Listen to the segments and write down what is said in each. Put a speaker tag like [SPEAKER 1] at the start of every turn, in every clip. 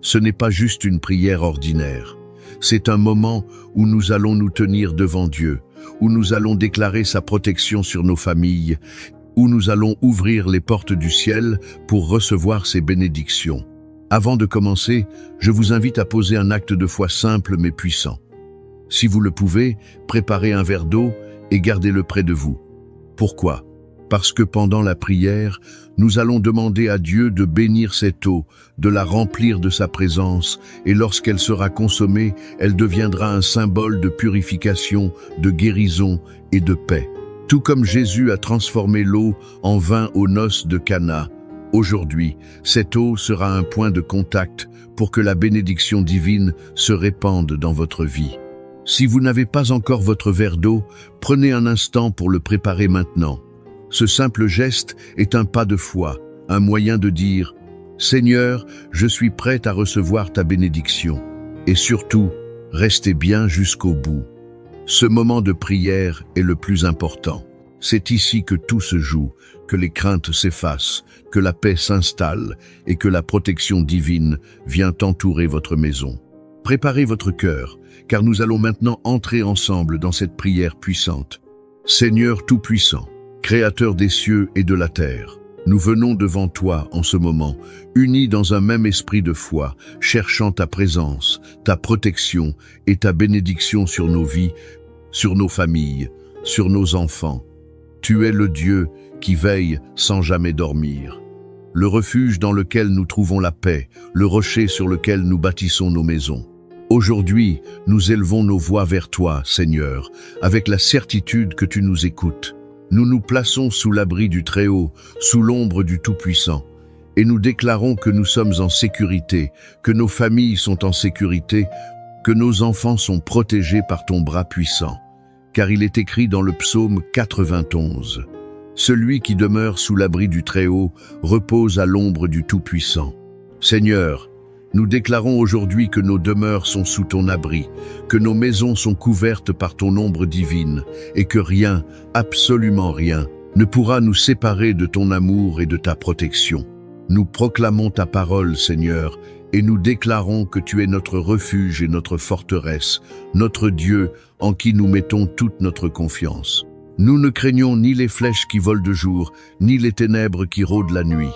[SPEAKER 1] Ce n'est pas juste une prière ordinaire. C'est un moment où nous allons nous tenir devant Dieu, où nous allons déclarer sa protection sur nos familles, où nous allons ouvrir les portes du ciel pour recevoir ses bénédictions. Avant de commencer, je vous invite à poser un acte de foi simple mais puissant. Si vous le pouvez, préparez un verre d'eau et gardez-le près de vous. Pourquoi ? Parce que pendant la prière, nous allons demander à Dieu de bénir cette eau, de la remplir de sa présence, et lorsqu'elle sera consommée, elle deviendra un symbole de purification, de guérison et de paix. Tout comme Jésus a transformé l'eau en vin aux noces de Cana, aujourd'hui, cette eau sera un point de contact pour que la bénédiction divine se répande dans votre vie. Si vous n'avez pas encore votre verre d'eau, prenez un instant pour le préparer maintenant. Ce simple geste est un pas de foi, un moyen de dire « Seigneur, je suis prêt à recevoir ta bénédiction ». Et surtout, restez bien jusqu'au bout. Ce moment de prière est le plus important. C'est ici que tout se joue, que les craintes s'effacent, que la paix s'installe et que la protection divine vient entourer votre maison. Préparez votre cœur, car nous allons maintenant entrer ensemble dans cette prière puissante. Seigneur Tout-Puissant, Créateur des cieux et de la terre, nous venons devant toi en ce moment, unis dans un même esprit de foi, cherchant ta présence, ta protection et ta bénédiction sur nos vies, sur nos familles, sur nos enfants. Tu es le Dieu qui veille sans jamais dormir. Le refuge dans lequel nous trouvons la paix, le rocher sur lequel nous bâtissons nos maisons. Aujourd'hui, nous élevons nos voix vers toi, Seigneur, avec la certitude que tu nous écoutes. Nous nous plaçons sous l'abri du Très-Haut, sous l'ombre du Tout-Puissant, et nous déclarons que nous sommes en sécurité, que nos familles sont en sécurité, que nos enfants sont protégés par ton bras puissant. Car il est écrit dans le psaume 91, « Celui qui demeure sous l'abri du Très-Haut repose à l'ombre du Tout-Puissant. » Seigneur, nous déclarons aujourd'hui que nos demeures sont sous ton abri, que nos maisons sont couvertes par ton ombre divine, et que rien, absolument rien, ne pourra nous séparer de ton amour et de ta protection. Nous proclamons ta parole, Seigneur, et nous déclarons que tu es notre refuge et notre forteresse, notre Dieu en qui nous mettons toute notre confiance. Nous ne craignons ni les flèches qui volent de jour, ni les ténèbres qui rôdent la nuit.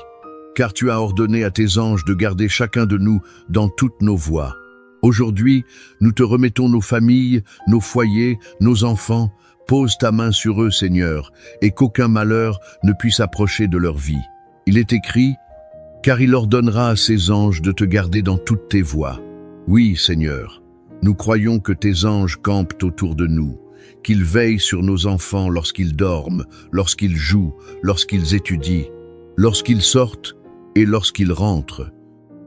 [SPEAKER 1] Car tu as ordonné à tes anges de garder chacun de nous dans toutes nos voies. Aujourd'hui, nous te remettons nos familles, nos foyers, nos enfants. Pose ta main sur eux, Seigneur, et qu'aucun malheur ne puisse approcher de leur vie. Il est écrit, « Car il ordonnera à ses anges de te garder dans toutes tes voies. » Oui, Seigneur, nous croyons que tes anges campent autour de nous, qu'ils veillent sur nos enfants lorsqu'ils dorment, lorsqu'ils jouent, lorsqu'ils étudient, lorsqu'ils sortent, et lorsqu'ils rentrent.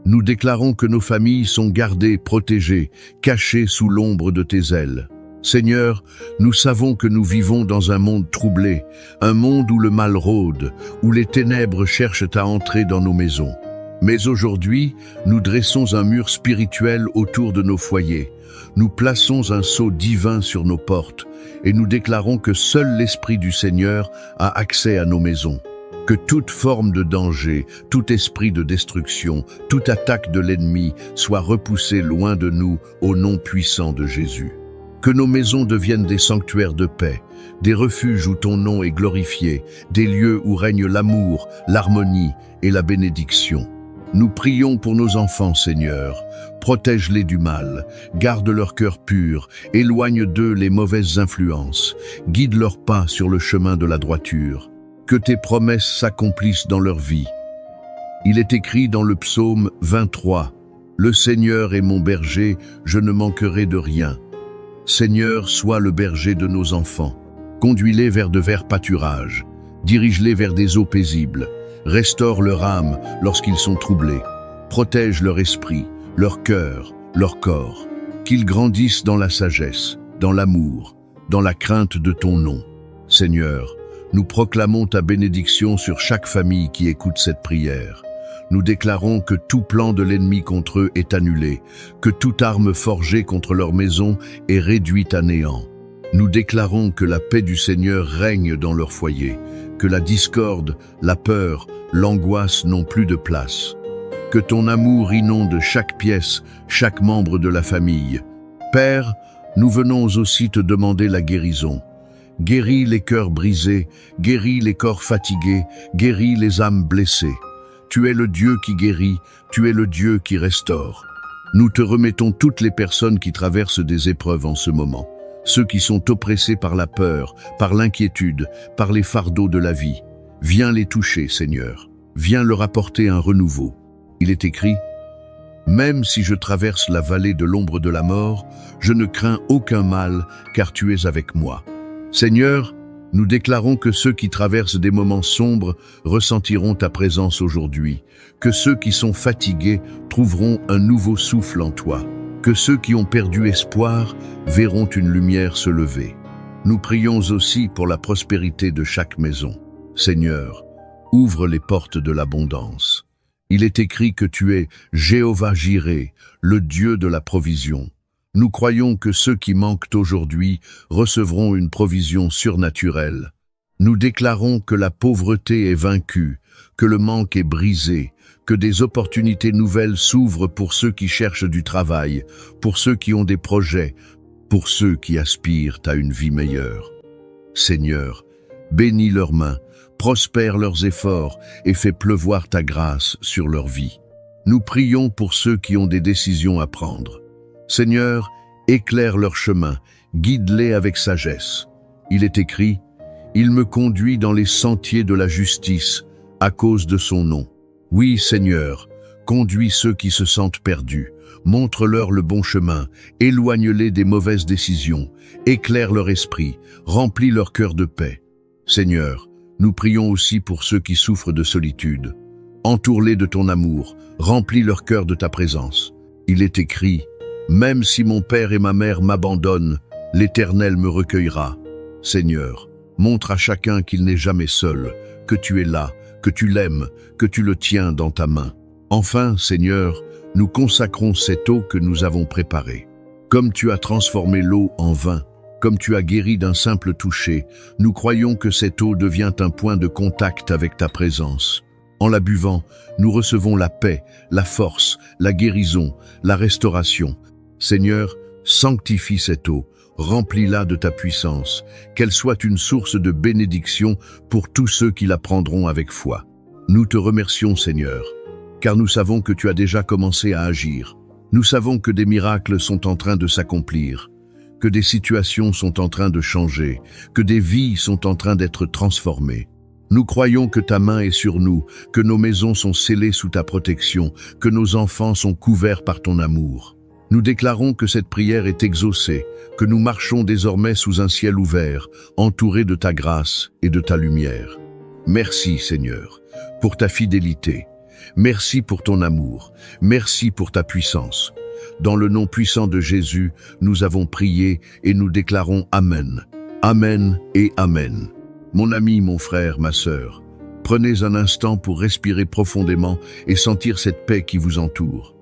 [SPEAKER 1] Nous déclarons que nos familles sont gardées, protégées, cachées sous l'ombre de tes ailes. Seigneur, nous savons que nous vivons dans un monde troublé, un monde où le mal rôde, où les ténèbres cherchent à entrer dans nos maisons. Mais aujourd'hui, nous dressons un mur spirituel autour de nos foyers. Nous plaçons un sceau divin sur nos portes et nous déclarons que seul l'Esprit du Seigneur a accès à nos maisons. Que toute forme de danger, tout esprit de destruction, toute attaque de l'ennemi soit repoussée loin de nous au nom puissant de Jésus. Que nos maisons deviennent des sanctuaires de paix, des refuges où ton nom est glorifié, des lieux où règne l'amour, l'harmonie et la bénédiction. Nous prions pour nos enfants, Seigneur. Protège-les du mal, garde leur cœur pur, éloigne d'eux les mauvaises influences, guide leurs pas sur le chemin de la droiture. Que tes promesses s'accomplissent dans leur vie. Il est écrit dans le psaume 23, « Le Seigneur est mon berger, je ne manquerai de rien. » Seigneur, sois le berger de nos enfants. Conduis-les vers de verts pâturages. Dirige-les vers des eaux paisibles. Restaure leur âme lorsqu'ils sont troublés. Protège leur esprit, leur cœur, leur corps. Qu'ils grandissent dans la sagesse, dans l'amour, dans la crainte de ton nom. Seigneur, nous proclamons ta bénédiction sur chaque famille qui écoute cette prière. Nous déclarons que tout plan de l'ennemi contre eux est annulé, que toute arme forgée contre leur maison est réduite à néant. Nous déclarons que la paix du Seigneur règne dans leur foyer, que la discorde, la peur, l'angoisse n'ont plus de place. Que ton amour inonde chaque pièce, chaque membre de la famille. Père, nous venons aussi te demander la guérison. Guéris les cœurs brisés, guéris les corps fatigués, guéris les âmes blessées. Tu es le Dieu qui guérit, tu es le Dieu qui restaure. Nous te remettons toutes les personnes qui traversent des épreuves en ce moment. Ceux qui sont oppressés par la peur, par l'inquiétude, par les fardeaux de la vie. Viens les toucher, Seigneur. Viens leur apporter un renouveau. Il est écrit, « Même si je traverse la vallée de l'ombre de la mort, je ne crains aucun mal, car tu es avec moi. » Seigneur, nous déclarons que ceux qui traversent des moments sombres ressentiront ta présence aujourd'hui, que ceux qui sont fatigués trouveront un nouveau souffle en toi, que ceux qui ont perdu espoir verront une lumière se lever. Nous prions aussi pour la prospérité de chaque maison. Seigneur, ouvre les portes de l'abondance. Il est écrit que tu es Jéhovah Jireh, le Dieu de la provision. Nous croyons que ceux qui manquent aujourd'hui recevront une provision surnaturelle. Nous déclarons que la pauvreté est vaincue, que le manque est brisé, que des opportunités nouvelles s'ouvrent pour ceux qui cherchent du travail, pour ceux qui ont des projets, pour ceux qui aspirent à une vie meilleure. Seigneur, bénis leurs mains, prospère leurs efforts et fais pleuvoir ta grâce sur leur vie. Nous prions pour ceux qui ont des décisions à prendre. Seigneur, éclaire leur chemin, guide-les avec sagesse. Il est écrit, « Il me conduit dans les sentiers de la justice, à cause de son nom. » Oui, Seigneur, conduis ceux qui se sentent perdus, montre-leur le bon chemin, éloigne-les des mauvaises décisions, éclaire leur esprit, remplis leur cœur de paix. Seigneur, nous prions aussi pour ceux qui souffrent de solitude. Entoure-les de ton amour, remplis leur cœur de ta présence. Il est écrit, « Même si mon père et ma mère m'abandonnent, l'Éternel me recueillera. » Seigneur, montre à chacun qu'il n'est jamais seul, que tu es là, que tu l'aimes, que tu le tiens dans ta main. Enfin, Seigneur, nous consacrons cette eau que nous avons préparée. Comme tu as transformé l'eau en vin, comme tu as guéri d'un simple toucher, nous croyons que cette eau devient un point de contact avec ta présence. En la buvant, nous recevons la paix, la force, la guérison, la restauration. Seigneur, sanctifie cette eau, remplis-la de ta puissance, qu'elle soit une source de bénédiction pour tous ceux qui la prendront avec foi. Nous te remercions, Seigneur, car nous savons que tu as déjà commencé à agir. Nous savons que des miracles sont en train de s'accomplir, que des situations sont en train de changer, que des vies sont en train d'être transformées. Nous croyons que ta main est sur nous, que nos maisons sont scellées sous ta protection, que nos enfants sont couverts par ton amour. Nous déclarons que cette prière est exaucée, que nous marchons désormais sous un ciel ouvert, entourés de ta grâce et de ta lumière. Merci, Seigneur, pour ta fidélité. Merci pour ton amour. Merci pour ta puissance. Dans le nom puissant de Jésus, nous avons prié et nous déclarons Amen. Amen et Amen. Mon ami, mon frère, ma sœur, prenez un instant pour respirer profondément et sentir cette paix qui vous entoure.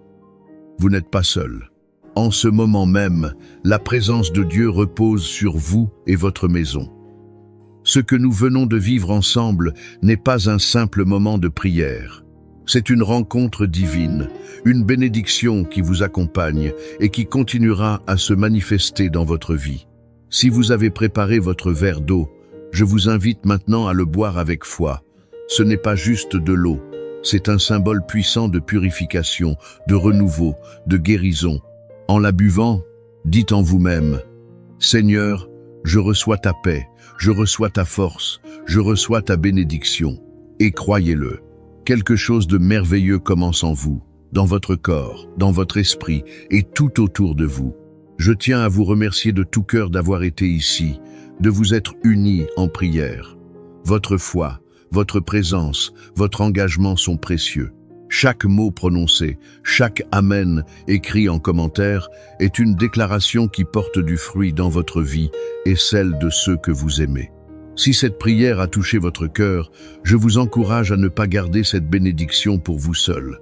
[SPEAKER 1] Vous n'êtes pas seul. En ce moment même, la présence de Dieu repose sur vous et votre maison. Ce que nous venons de vivre ensemble n'est pas un simple moment de prière. C'est une rencontre divine, une bénédiction qui vous accompagne et qui continuera à se manifester dans votre vie. Si vous avez préparé votre verre d'eau, je vous invite maintenant à le boire avec foi. Ce n'est pas juste de l'eau, c'est un symbole puissant de purification, de renouveau, de guérison. En la buvant, dites en vous-même, « Seigneur, je reçois ta paix, je reçois ta force, je reçois ta bénédiction. » Et croyez-le, quelque chose de merveilleux commence en vous, dans votre corps, dans votre esprit et tout autour de vous. Je tiens à vous remercier de tout cœur d'avoir été ici, de vous être unis en prière. Votre foi, votre présence, votre engagement sont précieux. Chaque mot prononcé, chaque Amen écrit en commentaire est une déclaration qui porte du fruit dans votre vie et celle de ceux que vous aimez. Si cette prière a touché votre cœur, je vous encourage à ne pas garder cette bénédiction pour vous seul.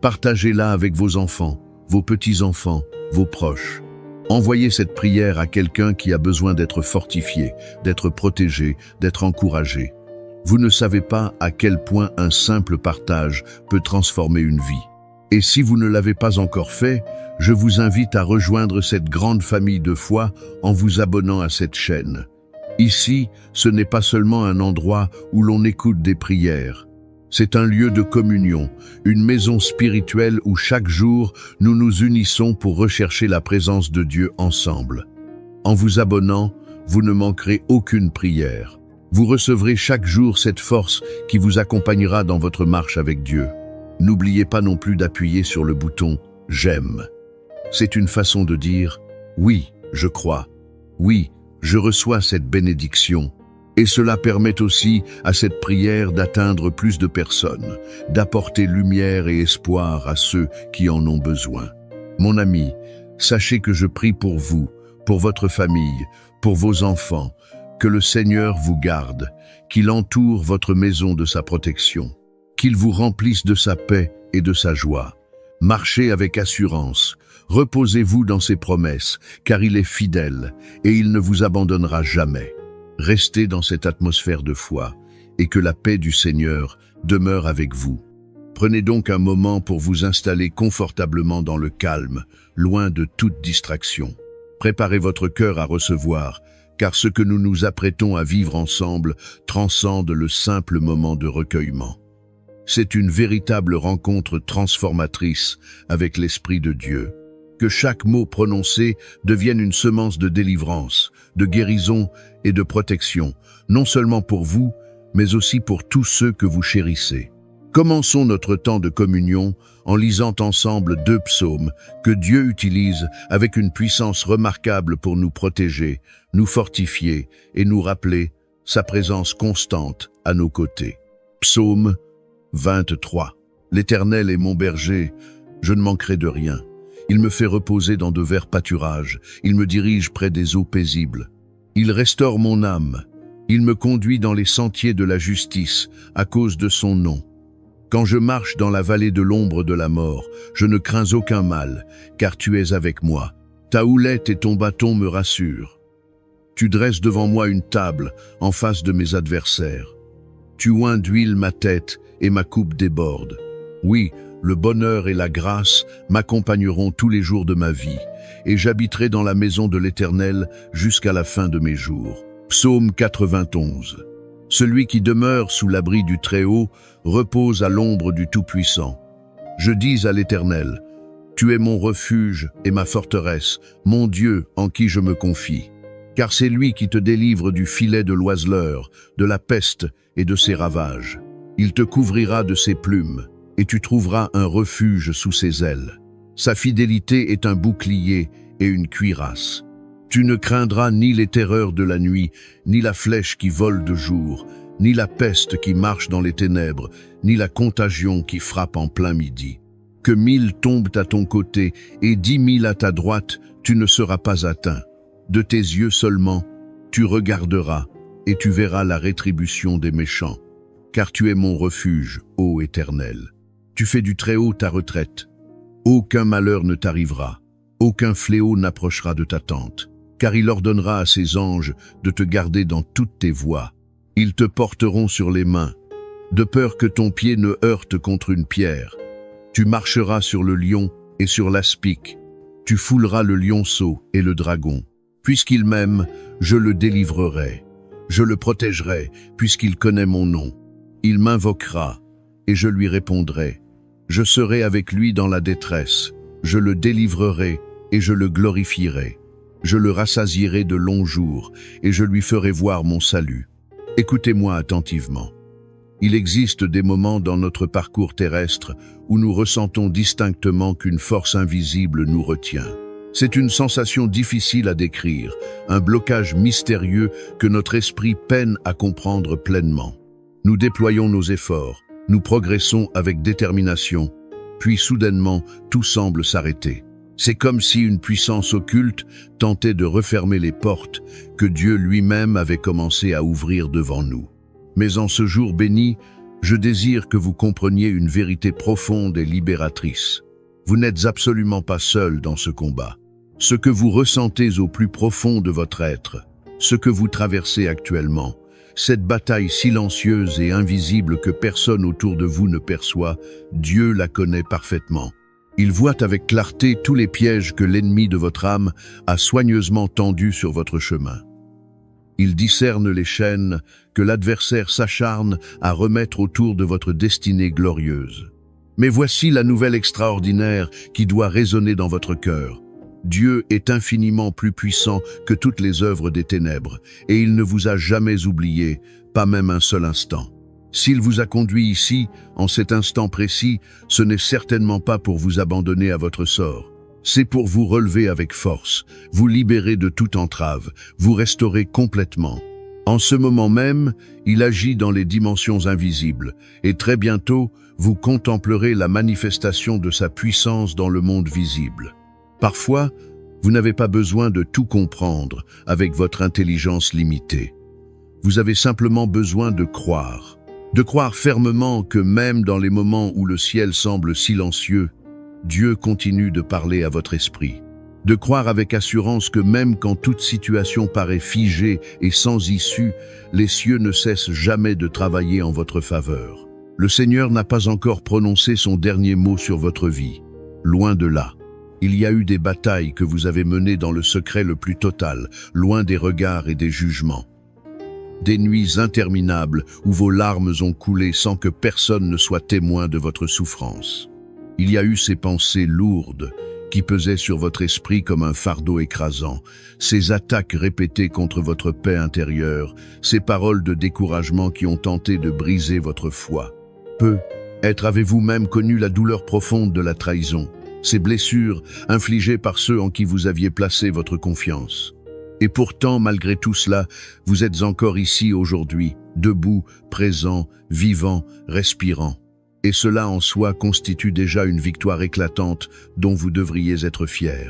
[SPEAKER 1] Partagez-la avec vos enfants, vos petits-enfants, vos proches. Envoyez cette prière à quelqu'un qui a besoin d'être fortifié, d'être protégé, d'être encouragé. Vous ne savez pas à quel point un simple partage peut transformer une vie. Et si vous ne l'avez pas encore fait, je vous invite à rejoindre cette grande famille de foi en vous abonnant à cette chaîne. Ici, ce n'est pas seulement un endroit où l'on écoute des prières. C'est un lieu de communion, une maison spirituelle où chaque jour nous nous unissons pour rechercher la présence de Dieu ensemble. En vous abonnant, vous ne manquerez aucune prière. Vous recevrez chaque jour cette force qui vous accompagnera dans votre marche avec Dieu. N'oubliez pas non plus d'appuyer sur le bouton « J'aime ». C'est une façon de dire « Oui, je crois. Oui, je reçois cette bénédiction ». Et cela permet aussi à cette prière d'atteindre plus de personnes, d'apporter lumière et espoir à ceux qui en ont besoin. Mon ami, sachez que je prie pour vous, pour votre famille, pour vos enfants, que le Seigneur vous garde, qu'il entoure votre maison de sa protection, qu'il vous remplisse de sa paix et de sa joie. Marchez avec assurance, reposez-vous dans ses promesses, car il est fidèle et il ne vous abandonnera jamais. Restez dans cette atmosphère de foi et que la paix du Seigneur demeure avec vous. Prenez donc un moment pour vous installer confortablement dans le calme, loin de toute distraction. Préparez votre cœur à recevoir, car ce que nous nous apprêtons à vivre ensemble transcende le simple moment de recueillement. C'est une véritable rencontre transformatrice avec l'Esprit de Dieu. Que chaque mot prononcé devienne une semence de délivrance, de guérison et de protection, non seulement pour vous, mais aussi pour tous ceux que vous chérissez. Commençons notre temps de communion en lisant ensemble 2 psaumes que Dieu utilise avec une puissance remarquable pour nous protéger, nous fortifier et nous rappeler sa présence constante à nos côtés. Psaume 23. L'Éternel est mon berger, je ne manquerai de rien. Il me fait reposer dans de verts pâturages, il me dirige près des eaux paisibles. Il restaure mon âme, il me conduit dans les sentiers de la justice à cause de son nom. Quand je marche dans la vallée de l'ombre de la mort, je ne crains aucun mal, car tu es avec moi. Ta houlette et ton bâton me rassurent. Tu dresses devant moi une table en face de mes adversaires. Tu oins d'huile ma tête et ma coupe déborde. Oui, le bonheur et la grâce m'accompagneront tous les jours de ma vie, et j'habiterai dans la maison de l'Éternel jusqu'à la fin de mes jours. Psaume 91. Celui qui demeure sous l'abri du Très-Haut repose à l'ombre du Tout-Puissant. Je dis à l'Éternel, tu es mon refuge et ma forteresse, mon Dieu en qui je me confie. Car c'est lui qui te délivre du filet de l'oiseleur, de la peste et de ses ravages. Il te couvrira de ses plumes, et tu trouveras un refuge sous ses ailes. Sa fidélité est un bouclier et une cuirasse. Tu ne craindras ni les terreurs de la nuit, ni la flèche qui vole de jour, ni la peste qui marche dans les ténèbres, ni la contagion qui frappe en plein midi. Que 1000 tombent à ton côté et 10 000 à ta droite, tu ne seras pas atteint. De tes yeux seulement, tu regarderas et tu verras la rétribution des méchants. Car tu es mon refuge, ô Éternel. Tu fais du Très-Haut ta retraite. Aucun malheur ne t'arrivera, aucun fléau n'approchera de ta tente, car il ordonnera à ses anges de te garder dans toutes tes voies. Ils te porteront sur les mains, de peur que ton pied ne heurte contre une pierre. Tu marcheras sur le lion et sur l'aspic. Tu fouleras le lionceau et le dragon. Puisqu'il m'aime, je le délivrerai. Je le protégerai, puisqu'il connaît mon nom. Il m'invoquera, et je lui répondrai. Je serai avec lui dans la détresse. Je le délivrerai, et je le glorifierai. Je le rassasierai de longs jours, et je lui ferai voir mon salut. Écoutez-moi attentivement. Il existe des moments dans notre parcours terrestre où nous ressentons distinctement qu'une force invisible nous retient. C'est une sensation difficile à décrire, un blocage mystérieux que notre esprit peine à comprendre pleinement. Nous déployons nos efforts, nous progressons avec détermination, puis soudainement tout semble s'arrêter. C'est comme si une puissance occulte tentait de refermer les portes que Dieu lui-même avait commencé à ouvrir devant nous. Mais en ce jour béni, je désire que vous compreniez une vérité profonde et libératrice. Vous n'êtes absolument pas seul dans ce combat. Ce que vous ressentez au plus profond de votre être, ce que vous traversez actuellement, cette bataille silencieuse et invisible que personne autour de vous ne perçoit, Dieu la connaît parfaitement. Il voit avec clarté tous les pièges que l'ennemi de votre âme a soigneusement tendus sur votre chemin. Il discerne les chaînes que l'adversaire s'acharne à remettre autour de votre destinée glorieuse. Mais voici la nouvelle extraordinaire qui doit résonner dans votre cœur. Dieu est infiniment plus puissant que toutes les œuvres des ténèbres, et il ne vous a jamais oublié, pas même un seul instant. S'il vous a conduit ici, en cet instant précis, ce n'est certainement pas pour vous abandonner à votre sort. C'est pour vous relever avec force, vous libérer de toute entrave, vous restaurer complètement. En ce moment même, il agit dans les dimensions invisibles, et très bientôt, vous contemplerez la manifestation de sa puissance dans le monde visible. Parfois, vous n'avez pas besoin de tout comprendre avec votre intelligence limitée. Vous avez simplement besoin de croire fermement que même dans les moments où le ciel semble silencieux, Dieu continue de parler à votre esprit. De croire avec assurance que même quand toute situation paraît figée et sans issue, les cieux ne cessent jamais de travailler en votre faveur. Le Seigneur n'a pas encore prononcé son dernier mot sur votre vie. Loin de là. Il y a eu des batailles que vous avez menées dans le secret le plus total, loin des regards et des jugements. Des nuits interminables où vos larmes ont coulé sans que personne ne soit témoin de votre souffrance. Il y a eu ces pensées lourdes qui pesaient sur votre esprit comme un fardeau écrasant, ces attaques répétées contre votre paix intérieure, ces paroles de découragement qui ont tenté de briser votre foi. Peut-être avez-vous même connu la douleur profonde de la trahison, ces blessures infligées par ceux en qui vous aviez placé votre confiance. Et pourtant, malgré tout cela, vous êtes encore ici aujourd'hui, debout, présent, vivant, respirant. Et cela en soi constitue déjà une victoire éclatante dont vous devriez être fiers.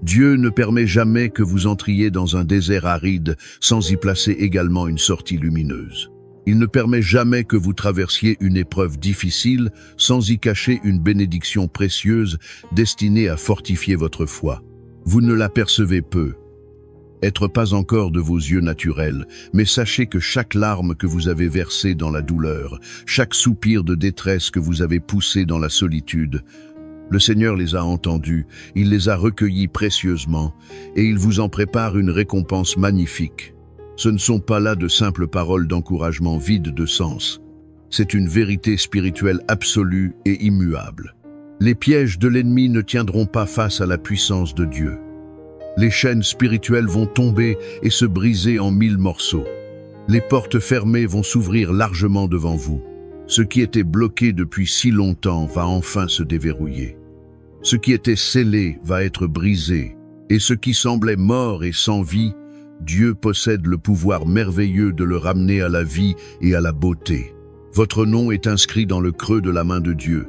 [SPEAKER 1] Dieu ne permet jamais que vous entriez dans un désert aride sans y placer également une sortie lumineuse. Il ne permet jamais que vous traversiez une épreuve difficile sans y cacher une bénédiction précieuse destinée à fortifier votre foi. Vous ne l'apercevez peu. Être pas encore de vos yeux naturels, mais sachez que chaque larme que vous avez versée dans la douleur, chaque soupir de détresse que vous avez poussé dans la solitude, le Seigneur les a entendus, il les a recueillis précieusement, et il vous en prépare une récompense magnifique. Ce ne sont pas là de simples paroles d'encouragement vides de sens. C'est une vérité spirituelle absolue et immuable. Les pièges de l'ennemi ne tiendront pas face à la puissance de Dieu. Les chaînes spirituelles vont tomber et se briser en 1000 morceaux. Les portes fermées vont s'ouvrir largement devant vous. Ce qui était bloqué depuis si longtemps va enfin se déverrouiller. Ce qui était scellé va être brisé. Et ce qui semblait mort et sans vie, Dieu possède le pouvoir merveilleux de le ramener à la vie et à la beauté. Votre nom est inscrit dans le creux de la main de Dieu,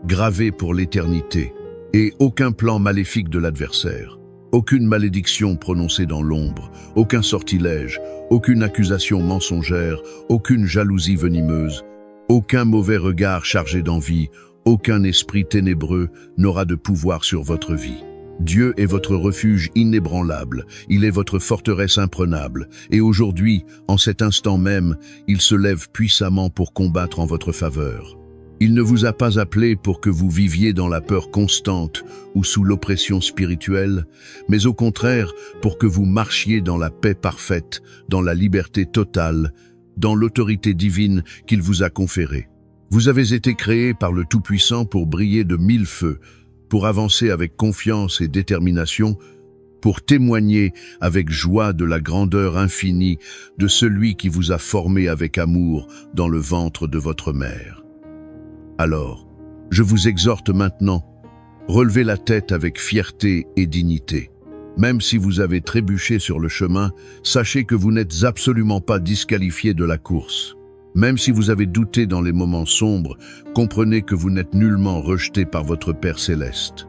[SPEAKER 1] gravé pour l'éternité. Et aucun plan maléfique de l'adversaire. Aucune malédiction prononcée dans l'ombre, aucun sortilège, aucune accusation mensongère, aucune jalousie venimeuse, aucun mauvais regard chargé d'envie, aucun esprit ténébreux n'aura de pouvoir sur votre vie. Dieu est votre refuge inébranlable, il est votre forteresse imprenable, et aujourd'hui, en cet instant même, il se lève puissamment pour combattre en votre faveur. Il ne vous a pas appelé pour que vous viviez dans la peur constante ou sous l'oppression spirituelle, mais au contraire pour que vous marchiez dans la paix parfaite, dans la liberté totale, dans l'autorité divine qu'il vous a conférée. Vous avez été créés par le Tout-Puissant pour briller de 1000 feux, pour avancer avec confiance et détermination, pour témoigner avec joie de la grandeur infinie de celui qui vous a formé avec amour dans le ventre de votre mère. Alors, je vous exhorte maintenant, relevez la tête avec fierté et dignité. Même si vous avez trébuché sur le chemin, sachez que vous n'êtes absolument pas disqualifié de la course. Même si vous avez douté dans les moments sombres, comprenez que vous n'êtes nullement rejeté par votre Père céleste.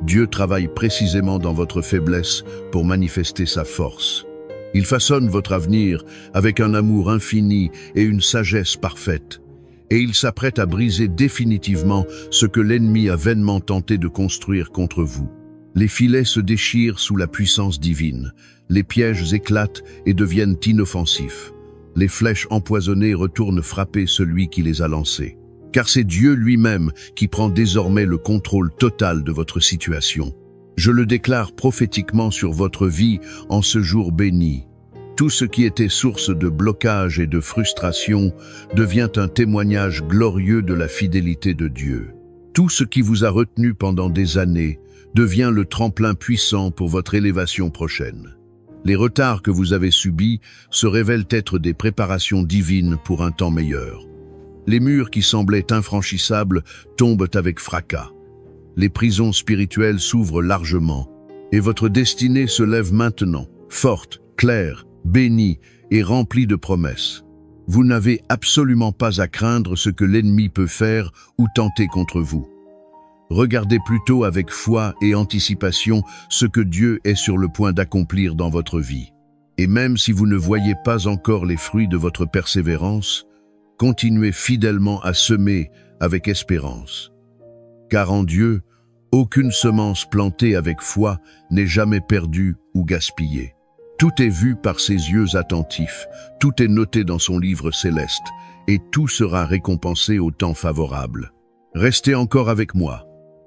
[SPEAKER 1] Dieu travaille précisément dans votre faiblesse pour manifester sa force. Il façonne votre avenir avec un amour infini et une sagesse parfaite. Et il s'apprête à briser définitivement ce que l'ennemi a vainement tenté de construire contre vous. Les filets se déchirent sous la puissance divine, les pièges éclatent et deviennent inoffensifs. Les flèches empoisonnées retournent frapper celui qui les a lancées. car c'est Dieu lui-même qui prend désormais le contrôle total de votre situation. Je le déclare prophétiquement sur votre vie en ce jour béni. Tout ce qui était source de blocage et de frustration devient un témoignage glorieux de la fidélité de Dieu. Tout ce qui vous a retenu pendant des années devient le tremplin puissant pour votre élévation prochaine. Les retards que vous avez subis se révèlent être des préparations divines pour un temps meilleur. Les murs qui semblaient infranchissables tombent avec fracas. Les prisons spirituelles s'ouvrent largement, et votre destinée se lève maintenant, forte, claire, bénie et remplie de promesses. Vous n'avez absolument pas à craindre ce que l'ennemi peut faire ou tenter contre vous. Regardez plutôt avec foi et anticipation ce que Dieu est sur le point d'accomplir dans votre vie. Et même si vous ne voyez pas encore les fruits de votre persévérance, continuez fidèlement à semer avec espérance. Car en Dieu, aucune semence plantée avec foi n'est jamais perdue ou gaspillée. Tout est vu par ses yeux attentifs, tout est noté dans son livre céleste, et tout sera récompensé au temps favorable. Restez encore avec moi,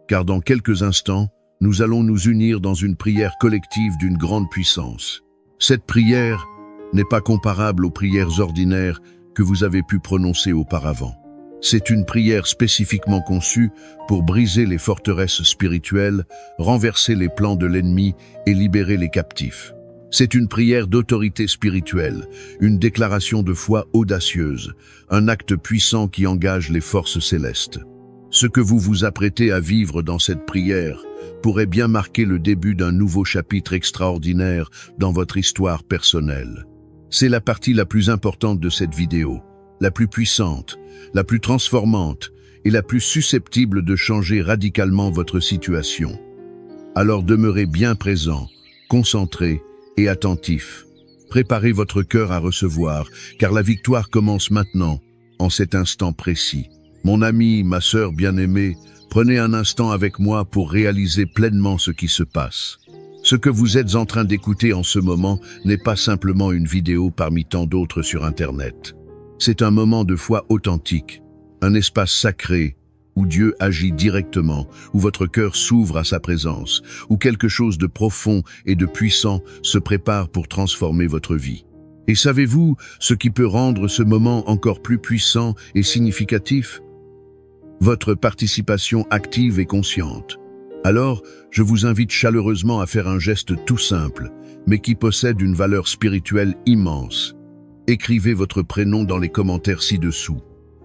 [SPEAKER 1] car dans quelques instants, nous allons nous unir dans une prière collective d'une grande puissance. Cette prière n'est pas comparable aux prières ordinaires que vous avez pu prononcer auparavant. C'est une prière spécifiquement conçue pour briser les forteresses spirituelles, renverser les plans de l'ennemi et libérer les captifs. C'est une prière d'autorité spirituelle, une déclaration de foi audacieuse, un acte puissant qui engage les forces célestes. Ce que vous vous apprêtez à vivre dans cette prière pourrait bien marquer le début d'un nouveau chapitre extraordinaire dans votre histoire personnelle. C'est la partie la plus importante de cette vidéo, la plus puissante, la plus transformante et la plus susceptible de changer radicalement votre situation. Alors demeurez bien présent, concentré et attentif. Préparez votre cœur à recevoir, car la victoire commence maintenant, en cet instant précis. Mon ami, ma sœur bien-aimée, prenez un instant avec moi pour réaliser pleinement ce qui se passe. Ce que vous êtes en train d'écouter en ce moment n'est pas simplement une vidéo parmi tant d'autres sur Internet. C'est un moment de foi authentique, un espace sacré où Dieu agit directement, où votre cœur s'ouvre à sa présence, où quelque chose de profond et de puissant se prépare pour transformer votre vie. Et savez-vous ce qui peut rendre ce moment encore plus puissant et significatif? Votre participation active et consciente. Alors, je vous invite chaleureusement à faire un geste tout simple, mais qui possède une valeur spirituelle immense. Écrivez votre prénom dans les commentaires ci-dessous.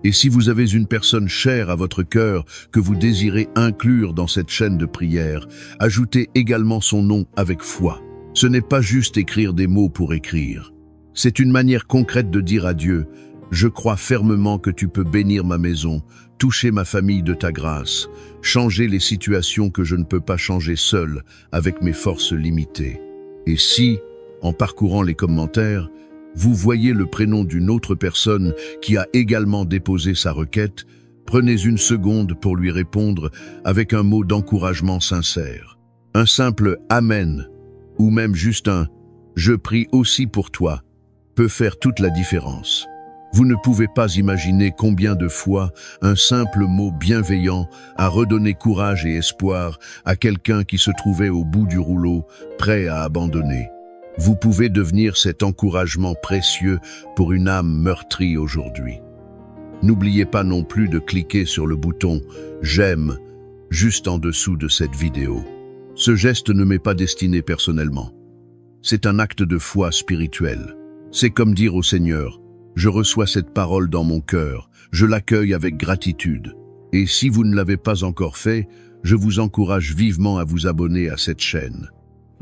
[SPEAKER 1] Et si vous avez une personne chère à votre cœur que vous désirez inclure dans cette chaîne de prière, ajoutez également son nom avec foi. Ce n'est pas juste écrire des mots pour écrire. C'est une manière concrète de dire à Dieu: je crois fermement que tu peux bénir ma maison, toucher ma famille de ta grâce, changer les situations que je ne peux pas changer seul avec mes forces limitées. Et si, en parcourant les commentaires, vous voyez le prénom d'une autre personne qui a également déposé sa requête, prenez une seconde pour lui répondre avec un mot d'encouragement sincère. Un simple « Amen » ou même juste un « Je prie aussi pour toi » peut faire toute la différence. Vous ne pouvez pas imaginer combien de fois un simple mot bienveillant a redonné courage et espoir à quelqu'un qui se trouvait au bout du rouleau, prêt à abandonner. Vous pouvez devenir cet encouragement précieux pour une âme meurtrie aujourd'hui. N'oubliez pas non plus de cliquer sur le bouton « J'aime » juste en dessous de cette vidéo. Ce geste ne m'est pas destiné personnellement. C'est un acte de foi spirituelle. C'est comme dire au Seigneur: je reçois cette parole dans mon cœur, je l'accueille avec gratitude. Et si vous ne l'avez pas encore fait, je vous encourage vivement à vous abonner à cette chaîne.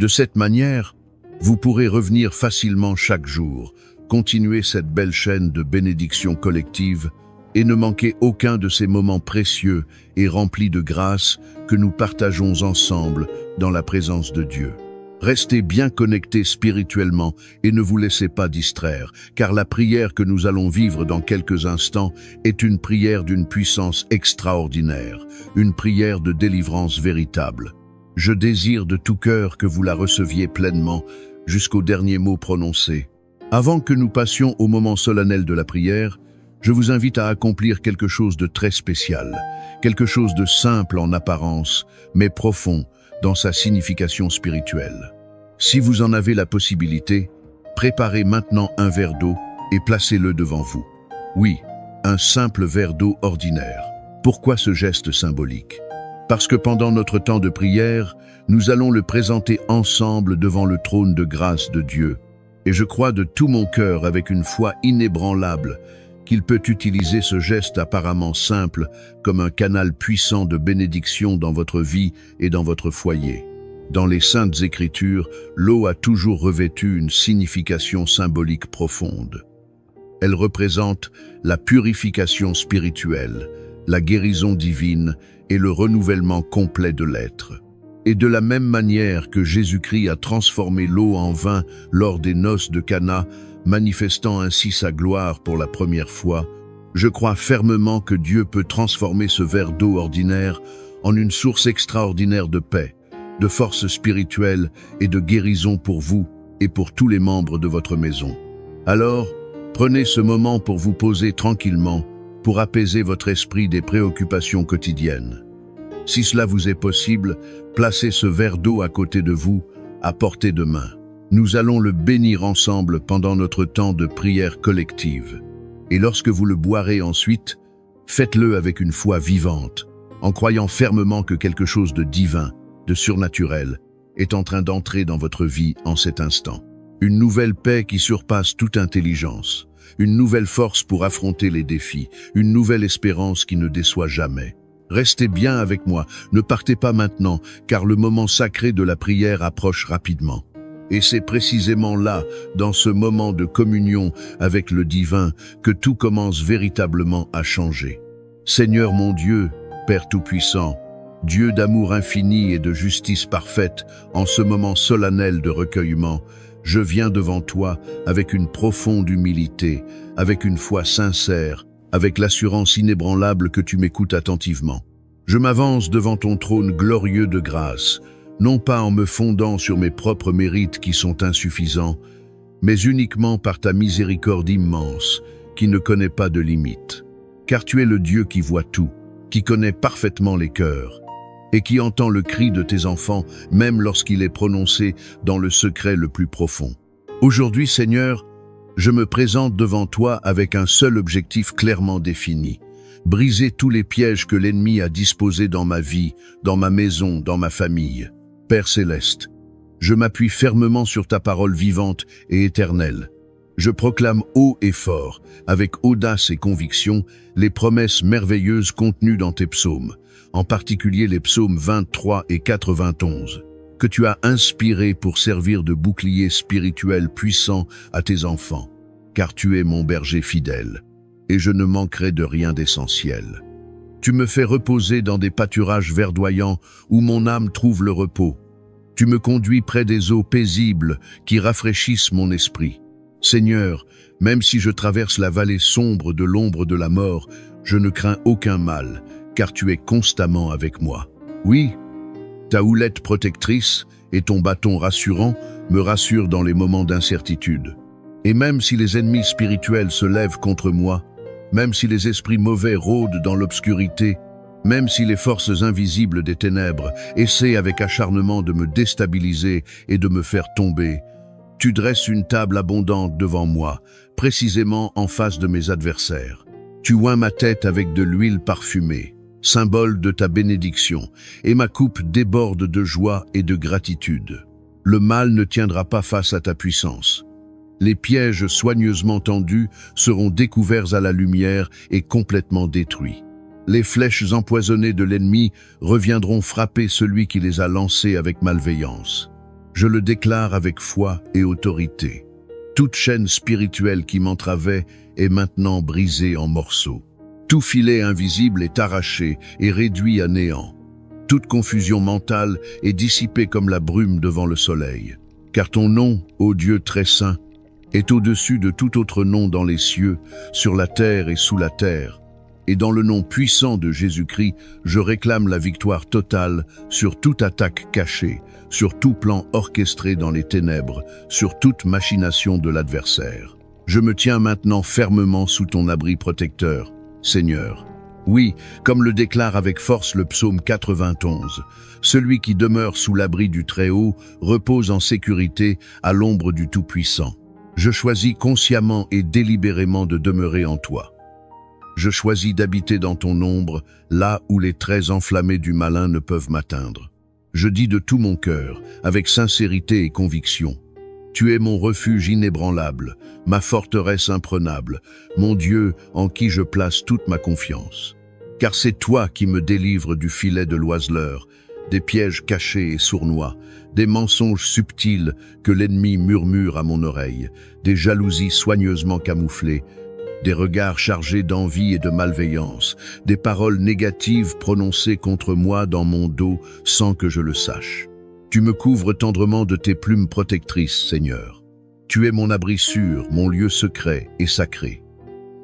[SPEAKER 1] De cette manière, vous pourrez revenir facilement chaque jour, continuer cette belle chaîne de bénédictions collectives et ne manquer aucun de ces moments précieux et remplis de grâce que nous partageons ensemble dans la présence de Dieu. Restez bien connectés spirituellement et ne vous laissez pas distraire, car la prière que nous allons vivre dans quelques instants est une prière d'une puissance extraordinaire, une prière de délivrance véritable. Je désire de tout cœur que vous la receviez pleinement jusqu'au dernier mot prononcé. Avant que nous passions au moment solennel de la prière, Je vous invite à accomplir quelque chose de très spécial, quelque chose de simple en apparence, mais profond dans sa signification spirituelle. Si vous en avez la possibilité, préparez maintenant un verre d'eau et placez-le devant vous. Oui, un simple verre d'eau ordinaire. Pourquoi ce geste symbolique? Parce que pendant notre temps de prière, nous allons le présenter ensemble devant le trône de grâce de Dieu. Et je crois de tout mon cœur, avec une foi inébranlable, qu'il peut utiliser ce geste apparemment simple comme un canal puissant de bénédiction dans votre vie et dans votre foyer. Dans les Saintes Écritures, l'eau a toujours revêtu une signification symbolique profonde. Elle représente la purification spirituelle, la guérison divine et le renouvellement complet de l'être. Et de la même manière que Jésus-Christ a transformé l'eau en vin lors des noces de Cana, manifestant ainsi sa gloire pour la première fois, je crois fermement que Dieu peut transformer ce verre d'eau ordinaire en une source extraordinaire de paix, de force spirituelle et de guérison pour vous et pour tous les membres de votre maison. Alors, prenez ce moment pour vous poser tranquillement, pour apaiser votre esprit des préoccupations quotidiennes. Si cela vous est possible, placez ce verre d'eau à côté de vous, à portée de main. Nous allons le bénir ensemble pendant notre temps de prière collective. Et lorsque vous le boirez ensuite, faites-le avec une foi vivante, en croyant fermement que quelque chose de divin, de surnaturel, est en train d'entrer dans votre vie en cet instant. Une nouvelle paix qui surpasse toute intelligence, une nouvelle force pour affronter les défis, une nouvelle espérance qui ne déçoit jamais. Restez bien avec moi, ne partez pas maintenant, car le moment sacré de la prière approche rapidement. Et c'est précisément là, dans ce moment de communion avec le divin, que tout commence véritablement à changer. Seigneur mon Dieu, Père Tout-Puissant, Dieu d'amour infini et de justice parfaite, en ce moment solennel de recueillement, je viens devant toi avec une profonde humilité, avec une foi sincère, avec l'assurance inébranlable que tu m'écoutes attentivement. Je m'avance devant ton trône glorieux de grâce, non pas en me fondant sur mes propres mérites qui sont insuffisants, mais uniquement par ta miséricorde immense, qui ne connaît pas de limite. Car tu es le Dieu qui voit tout, qui connaît parfaitement les cœurs, et qui entend le cri de tes enfants, même lorsqu'il est prononcé dans le secret le plus profond. Aujourd'hui, Seigneur, je me présente devant toi avec un seul objectif clairement défini: briser tous les pièges que l'ennemi a disposés dans ma vie, dans ma maison, dans ma famille. Père Céleste, je m'appuie fermement sur ta parole vivante et éternelle. Je proclame haut et fort, avec audace et conviction, les promesses merveilleuses contenues dans tes psaumes, en particulier les psaumes 23 et 91, que tu as inspirés pour servir de bouclier spirituel puissant à tes enfants, car tu es mon berger fidèle, et je ne manquerai de rien d'essentiel. Tu me fais reposer dans des pâturages verdoyants où mon âme trouve le repos. Tu me conduis près des eaux paisibles qui rafraîchissent mon esprit. Seigneur, même si je traverse la vallée sombre de l'ombre de la mort, je ne crains aucun mal, car tu es constamment avec moi. Oui, ta houlette protectrice et ton bâton rassurant me rassurent dans les moments d'incertitude. Et même si les ennemis spirituels se lèvent contre moi, même si les esprits mauvais rôdent dans l'obscurité, même si les forces invisibles des ténèbres essaient avec acharnement de me déstabiliser et de me faire tomber, tu dresses une table abondante devant moi, précisément en face de mes adversaires. Tu oins ma tête avec de l'huile parfumée, symbole de ta bénédiction, et ma coupe déborde de joie et de gratitude. Le mal ne tiendra pas face à ta puissance. Les pièges soigneusement tendus seront découverts à la lumière et complètement détruits. Les flèches empoisonnées de l'ennemi reviendront frapper celui qui les a lancées avec malveillance. Je le déclare avec foi et autorité. Toute chaîne spirituelle qui m'entravait est maintenant brisée en morceaux. Tout filet invisible est arraché et réduit à néant. Toute confusion mentale est dissipée comme la brume devant le soleil. Car ton nom, ô Dieu très saint, est au-dessus de tout autre nom dans les cieux, sur la terre et sous la terre. Et dans le nom puissant de Jésus-Christ, je réclame la victoire totale sur toute attaque cachée, sur tout plan orchestré dans les ténèbres, sur toute machination de l'adversaire. Je me tiens maintenant fermement sous ton abri protecteur, Seigneur. Oui, comme le déclare avec force le psaume 91, celui qui demeure sous l'abri du Très-Haut repose en sécurité à l'ombre du Tout-Puissant. Je choisis consciemment et délibérément de demeurer en toi. Je choisis d'habiter dans ton ombre, là où les traits enflammés du malin ne peuvent m'atteindre. Je dis de tout mon cœur, avec sincérité et conviction, tu es mon refuge inébranlable, ma forteresse imprenable, mon Dieu en qui je place toute ma confiance. Car c'est toi qui me délivres du filet de l'oiseleur, des pièges cachés et sournois, des mensonges subtils que l'ennemi murmure à mon oreille, des jalousies soigneusement camouflées, des regards chargés d'envie et de malveillance, des paroles négatives prononcées contre moi dans mon dos sans que je le sache. Tu me couvres tendrement de tes plumes protectrices, Seigneur. Tu es mon abri sûr, mon lieu secret et sacré.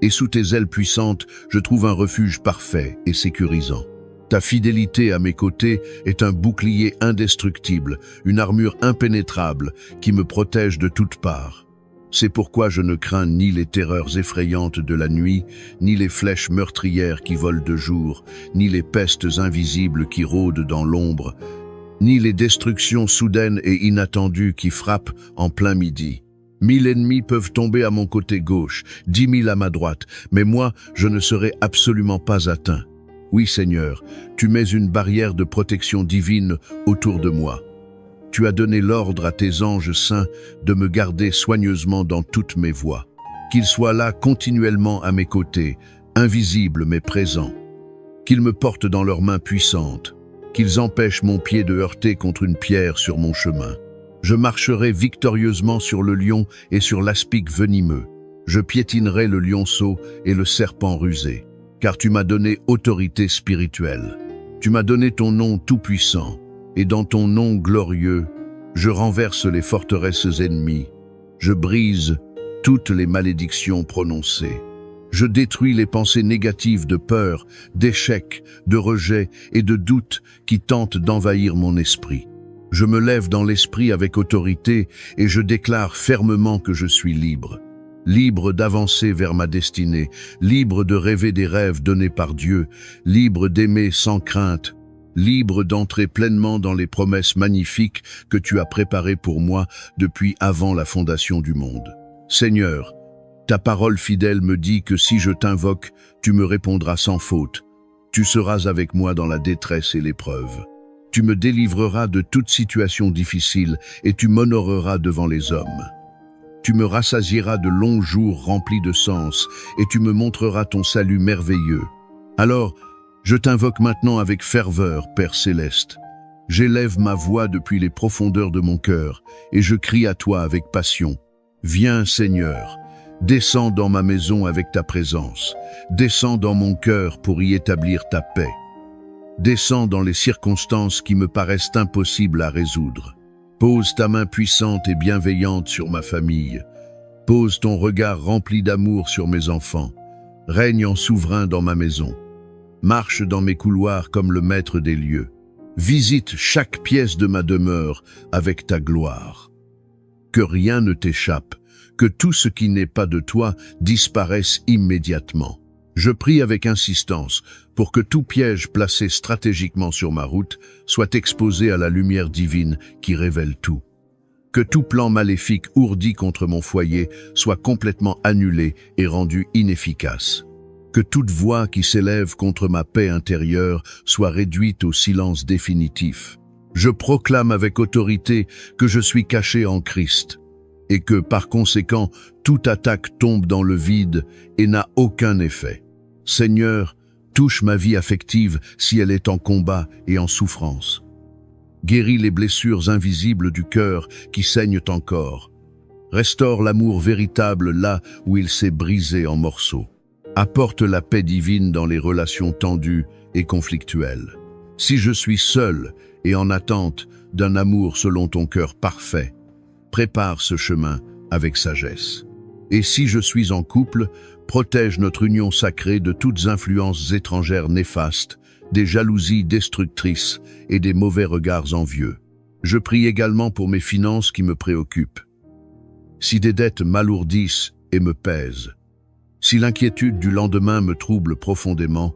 [SPEAKER 1] Et sous tes ailes puissantes, je trouve un refuge parfait et sécurisant. Ta fidélité à mes côtés est un bouclier indestructible, une armure impénétrable qui me protège de toutes parts. C'est pourquoi je ne crains ni les terreurs effrayantes de la nuit, ni les flèches meurtrières qui volent de jour, ni les pestes invisibles qui rôdent dans l'ombre, ni les destructions soudaines et inattendues qui frappent en plein midi. 1000 ennemis peuvent tomber à mon côté gauche, 10 000 à ma droite, mais moi, je ne serai absolument pas atteint. Oui, Seigneur, tu mets une barrière de protection divine autour de moi. Tu as donné l'ordre à tes anges saints de me garder soigneusement dans toutes mes voies. Qu'ils soient là continuellement à mes côtés, invisibles mais présents. Qu'ils me portent dans leurs mains puissantes. Qu'ils empêchent mon pied de heurter contre une pierre sur mon chemin. Je marcherai victorieusement sur le lion et sur l'aspic venimeux. Je piétinerai le lionceau et le serpent rusé. Car tu m'as donné autorité spirituelle. Tu m'as donné ton nom tout-puissant. Et dans ton nom glorieux, je renverse les forteresses ennemies. Je brise toutes les malédictions prononcées. Je détruis les pensées négatives de peur, d'échec, de rejet et de doute qui tentent d'envahir mon esprit. Je me lève dans l'esprit avec autorité et je déclare fermement que je suis libre. Libre d'avancer vers ma destinée, libre de rêver des rêves donnés par Dieu, libre d'aimer sans crainte, libre d'entrer pleinement dans les promesses magnifiques que tu as préparées pour moi depuis avant la fondation du monde. Seigneur, ta parole fidèle me dit que si je t'invoque, tu me répondras sans faute. Tu seras avec moi dans la détresse et l'épreuve. Tu me délivreras de toute situation difficile et tu m'honoreras devant les hommes. Tu me rassasieras de longs jours remplis de sens et tu me montreras ton salut merveilleux. Alors, je t'invoque maintenant avec ferveur, Père céleste. J'élève ma voix depuis les profondeurs de mon cœur et je crie à toi avec passion. Viens, Seigneur, descends dans ma maison avec ta présence. Descends dans mon cœur pour y établir ta paix. Descends dans les circonstances qui me paraissent impossibles à résoudre. Pose ta main puissante et bienveillante sur ma famille. Pose ton regard rempli d'amour sur mes enfants. Règne en souverain dans ma maison. Marche dans mes couloirs comme le maître des lieux. Visite chaque pièce de ma demeure avec ta gloire. Que rien ne t'échappe, que tout ce qui n'est pas de toi disparaisse immédiatement. Je prie avec insistance pour que tout piège placé stratégiquement sur ma route soit exposé à la lumière divine qui révèle tout. Que tout plan maléfique ourdi contre mon foyer soit complètement annulé et rendu inefficace. Que toute voix qui s'élève contre ma paix intérieure soit réduite au silence définitif. Je proclame avec autorité que je suis caché en Christ et que, par conséquent, toute attaque tombe dans le vide et n'a aucun effet. Seigneur, touche ma vie affective si elle est en combat et en souffrance. Guéris les blessures invisibles du cœur qui saignent encore. Restaure l'amour véritable là où il s'est brisé en morceaux. Apporte la paix divine dans les relations tendues et conflictuelles. Si je suis seul et en attente d'un amour selon ton cœur parfait, prépare ce chemin avec sagesse. Et si je suis en couple, protège notre union sacrée de toutes influences étrangères néfastes, des jalousies destructrices et des mauvais regards envieux. Je prie également pour mes finances qui me préoccupent. Si des dettes m'alourdissent et me pèse. Si l'inquiétude du lendemain me trouble profondément,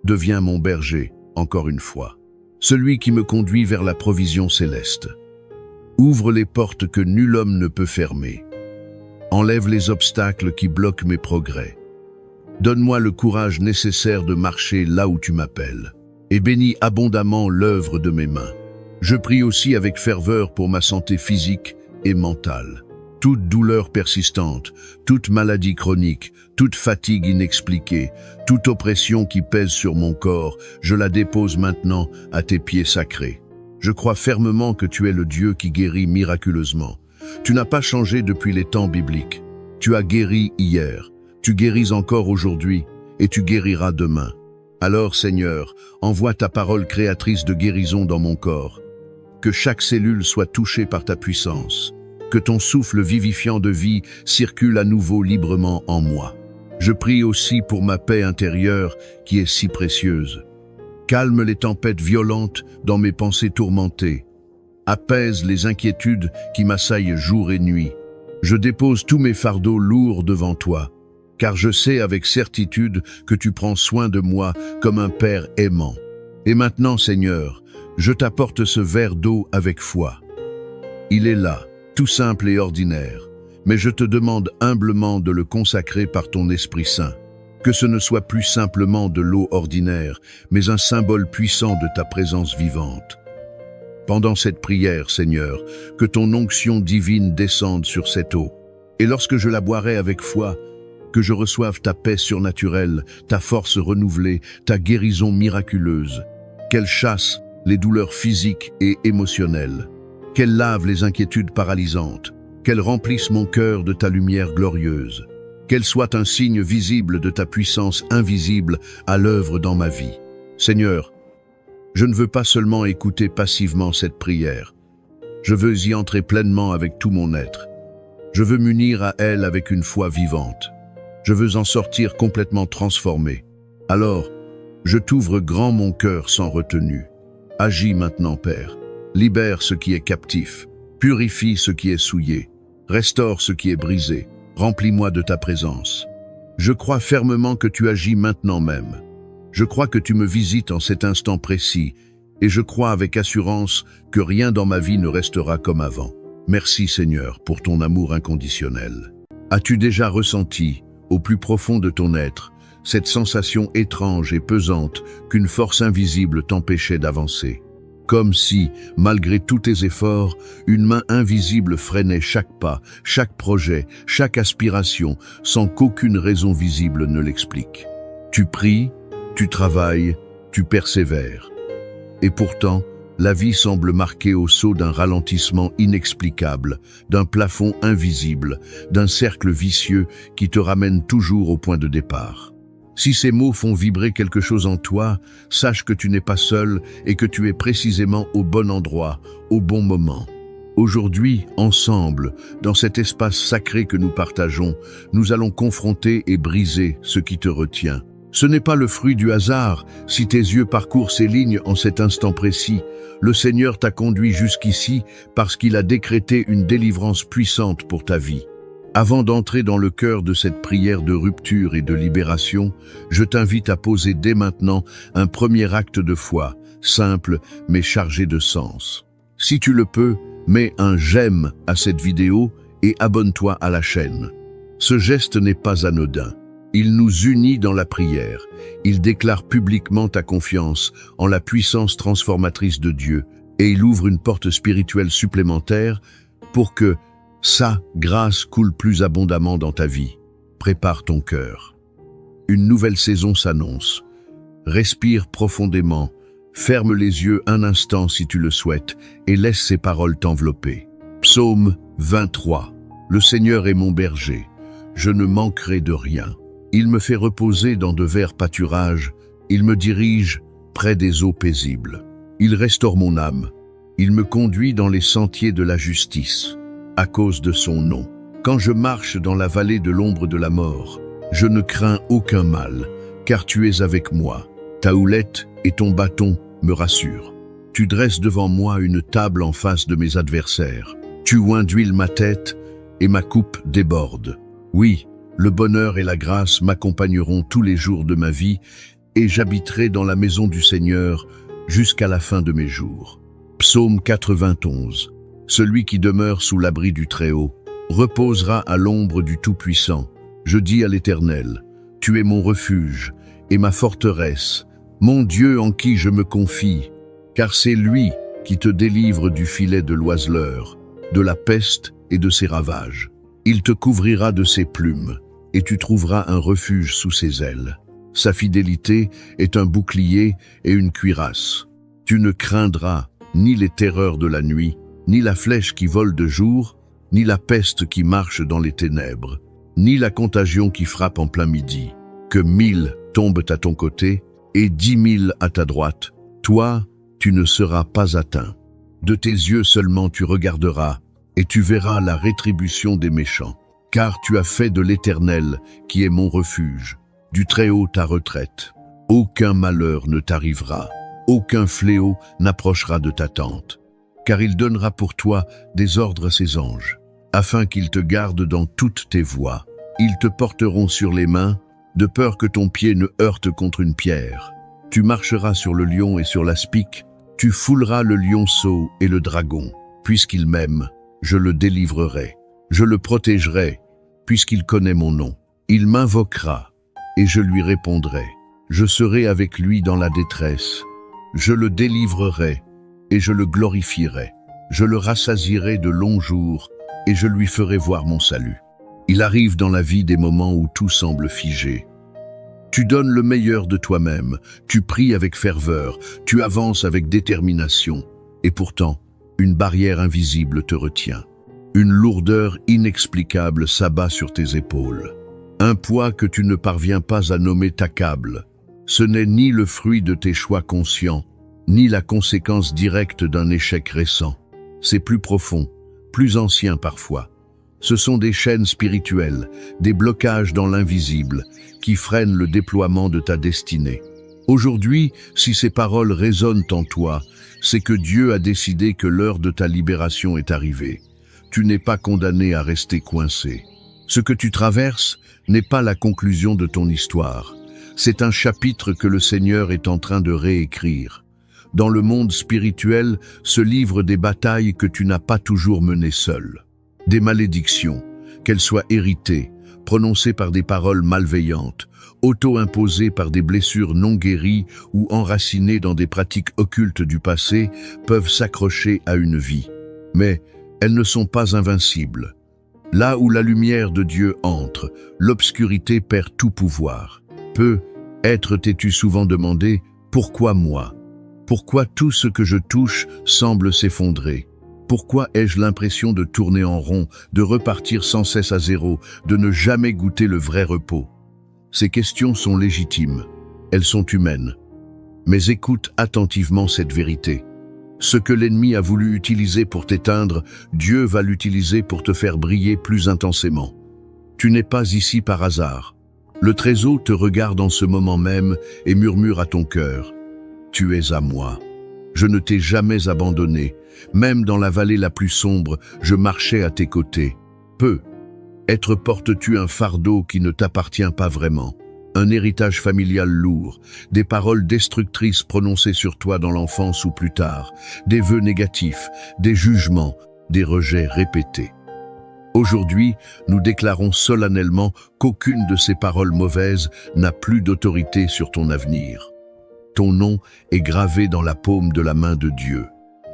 [SPEAKER 1] deviens mon berger, encore une fois, celui qui me conduit vers la provision céleste. Ouvre les portes que nul homme ne peut fermer. Enlève les obstacles qui bloquent mes progrès. Donne-moi le courage nécessaire de marcher là où tu m'appelles, et bénis abondamment l'œuvre de mes mains. Je prie aussi avec ferveur pour ma santé physique et mentale. Toute douleur persistante, toute maladie chronique, toute fatigue inexpliquée, toute oppression qui pèse sur mon corps, je la dépose maintenant à tes pieds sacrés. Je crois fermement que tu es le Dieu qui guérit miraculeusement. Tu n'as pas changé depuis les temps bibliques. Tu as guéri hier, tu guéris encore aujourd'hui et tu guériras demain. Alors, Seigneur, envoie ta parole créatrice de guérison dans mon corps. Que chaque cellule soit touchée par ta puissance. Que ton souffle vivifiant de vie circule à nouveau librement en moi. Je prie aussi pour ma paix intérieure qui est si précieuse. Calme les tempêtes violentes dans mes pensées tourmentées. Apaise les inquiétudes qui m'assaillent jour et nuit. Je dépose tous mes fardeaux lourds devant toi, car je sais avec certitude que tu prends soin de moi comme un Père aimant. Et maintenant, Seigneur, je t'apporte ce verre d'eau avec foi. Il est là, tout simple et ordinaire, mais je te demande humblement de le consacrer par ton Esprit Saint. Que ce ne soit plus simplement de l'eau ordinaire, mais un symbole puissant de ta présence vivante. Pendant cette prière, Seigneur, que ton onction divine descende sur cette eau. Et lorsque je la boirai avec foi, que je reçoive ta paix surnaturelle, ta force renouvelée, ta guérison miraculeuse. Qu'elle chasse les douleurs physiques et émotionnelles. Qu'elle lave les inquiétudes paralysantes. Qu'elle remplisse mon cœur de ta lumière glorieuse. Qu'elle soit un signe visible de ta puissance invisible à l'œuvre dans ma vie. Seigneur, je ne veux pas seulement écouter passivement cette prière. Je veux y entrer pleinement avec tout mon être. Je veux m'unir à elle avec une foi vivante. Je veux en sortir complètement transformé. Alors, je t'ouvre grand mon cœur sans retenue. Agis maintenant, Père. Libère ce qui est captif. Purifie ce qui est souillé. Restaure ce qui est brisé. Remplis-moi de ta présence. Je crois fermement que tu agis maintenant même. Je crois que tu me visites en cet instant précis, et je crois avec assurance que rien dans ma vie ne restera comme avant. Merci Seigneur pour ton amour inconditionnel. As-tu déjà ressenti, au plus profond de ton être, cette sensation étrange et pesante qu'une force invisible t'empêchait d'avancer? Comme si, malgré tous tes efforts, une main invisible freinait chaque pas, chaque projet, chaque aspiration, sans qu'aucune raison visible ne l'explique. Tu pries, tu travailles, tu persévères. Et pourtant, la vie semble marquée au sceau d'un ralentissement inexplicable, d'un plafond invisible, d'un cercle vicieux qui te ramène toujours au point de départ. Si ces mots font vibrer quelque chose en toi, sache que tu n'es pas seul et que tu es précisément au bon endroit, au bon moment. Aujourd'hui, ensemble, dans cet espace sacré que nous partageons, nous allons confronter et briser ce qui te retient. Ce n'est pas le fruit du hasard, si tes yeux parcourent ces lignes en cet instant précis. Le Seigneur t'a conduit jusqu'ici parce qu'il a décrété une délivrance puissante pour ta vie. Avant d'entrer dans le cœur de cette prière de rupture et de libération, je t'invite à poser dès maintenant un premier acte de foi, simple mais chargé de sens. Si tu le peux, mets un j'aime à cette vidéo et abonne-toi à la chaîne. Ce geste n'est pas anodin. Il nous unit dans la prière. Il déclare publiquement ta confiance en la puissance transformatrice de Dieu et il ouvre une porte spirituelle supplémentaire pour que sa grâce coule plus abondamment dans ta vie. Prépare ton cœur. Une nouvelle saison s'annonce. Respire profondément, ferme les yeux un instant si tu le souhaites et laisse ces paroles t'envelopper. Psaume 23. Le Seigneur est mon berger, je ne manquerai de rien. Il me fait reposer dans de verts pâturages, il me dirige près des eaux paisibles. Il restaure mon âme, il me conduit dans les sentiers de la justice, à cause de son nom. Quand je marche dans la vallée de l'ombre de la mort, je ne crains aucun mal, car tu es avec moi. Ta houlette et ton bâton me rassurent. Tu dresses devant moi une table en face de mes adversaires. Tu oins d'huile ma tête et ma coupe déborde. Oui, Le bonheur et la grâce m'accompagneront tous les jours de ma vie et j'habiterai dans la maison du Seigneur jusqu'à la fin de mes jours. Psaume 91. Celui qui demeure sous l'abri du Très-Haut reposera à l'ombre du Tout-Puissant. Je dis à l'Éternel, tu es mon refuge et ma forteresse, mon Dieu en qui je me confie, car c'est lui qui te délivre du filet de l'oiseleur, de la peste et de ses ravages. Il te couvrira de ses plumes, et tu trouveras un refuge sous ses ailes. Sa fidélité est un bouclier et une cuirasse. Tu ne craindras ni les terreurs de la nuit, ni la flèche qui vole de jour, ni la peste qui marche dans les ténèbres, ni la contagion qui frappe en plein midi. Que 1000 tombent à ton côté et 10 000 à ta droite, toi, tu ne seras pas atteint. De tes yeux seulement tu regarderas, et tu verras la rétribution des méchants. Car tu as fait de l'Éternel, qui est mon refuge, du Très-Haut ta retraite. Aucun malheur ne t'arrivera, aucun fléau n'approchera de ta tente. Car il donnera pour toi des ordres à ses anges, afin qu'ils te gardent dans toutes tes voies. Ils te porteront sur les mains, de peur que ton pied ne heurte contre une pierre. Tu marcheras sur le lion et sur l'aspic, tu fouleras le lionceau et le dragon. Puisqu'il m'aime, je le délivrerai. Je le protégerai, puisqu'il connaît mon nom. Il m'invoquera, et je lui répondrai. Je serai avec lui dans la détresse. Je le délivrerai, et je le glorifierai. Je le rassasierai de longs jours, et je lui ferai voir mon salut. Il arrive dans la vie des moments où tout semble figé. Tu donnes le meilleur de toi-même, tu pries avec ferveur, tu avances avec détermination, et pourtant, une barrière invisible te retient. Une lourdeur inexplicable s'abat sur tes épaules. Un poids que tu ne parviens pas à nommer t'accable. Ce n'est ni le fruit de tes choix conscients, ni la conséquence directe d'un échec récent. C'est plus profond, plus ancien parfois. Ce sont des chaînes spirituelles, des blocages dans l'invisible, qui freinent le déploiement de ta destinée. Aujourd'hui, si ces paroles résonnent en toi, c'est que Dieu a décidé que l'heure de ta libération est arrivée. Tu n'es pas condamné à rester coincé. Ce que tu traverses n'est pas la conclusion de ton histoire. C'est un chapitre que le Seigneur est en train de réécrire. Dans le monde spirituel se livrent des batailles que tu n'as pas toujours menées seul. Des malédictions, qu'elles soient héritées, prononcées par des paroles malveillantes, auto-imposées par des blessures non guéries ou enracinées dans des pratiques occultes du passé, peuvent s'accrocher à une vie. Mais elles ne sont pas invincibles. Là où la lumière de Dieu entre, l'obscurité perd tout pouvoir. T'es-tu souvent demandé « Pourquoi moi ?» Pourquoi tout ce que je touche semble s'effondrer? Pourquoi ai-je l'impression de tourner en rond, de repartir sans cesse à zéro, de ne jamais goûter le vrai repos? Ces questions sont légitimes, elles sont humaines. Mais écoute attentivement cette vérité. Ce que l'ennemi a voulu utiliser pour t'éteindre, Dieu va l'utiliser pour te faire briller plus intensément. Tu n'es pas ici par hasard. Le Très-Haut te regarde en ce moment même et murmure à ton cœur. Tu es à moi. Je ne t'ai jamais abandonné. Même dans la vallée la plus sombre, je marchais à tes côtés. Être portes-tu un fardeau qui ne t'appartient pas vraiment, un héritage familial lourd, des paroles destructrices prononcées sur toi dans l'enfance ou plus tard, des vœux négatifs, des jugements, des rejets répétés. Aujourd'hui, nous déclarons solennellement qu'aucune de ces paroles mauvaises n'a plus d'autorité sur ton avenir. Ton nom est gravé dans la paume de la main de Dieu.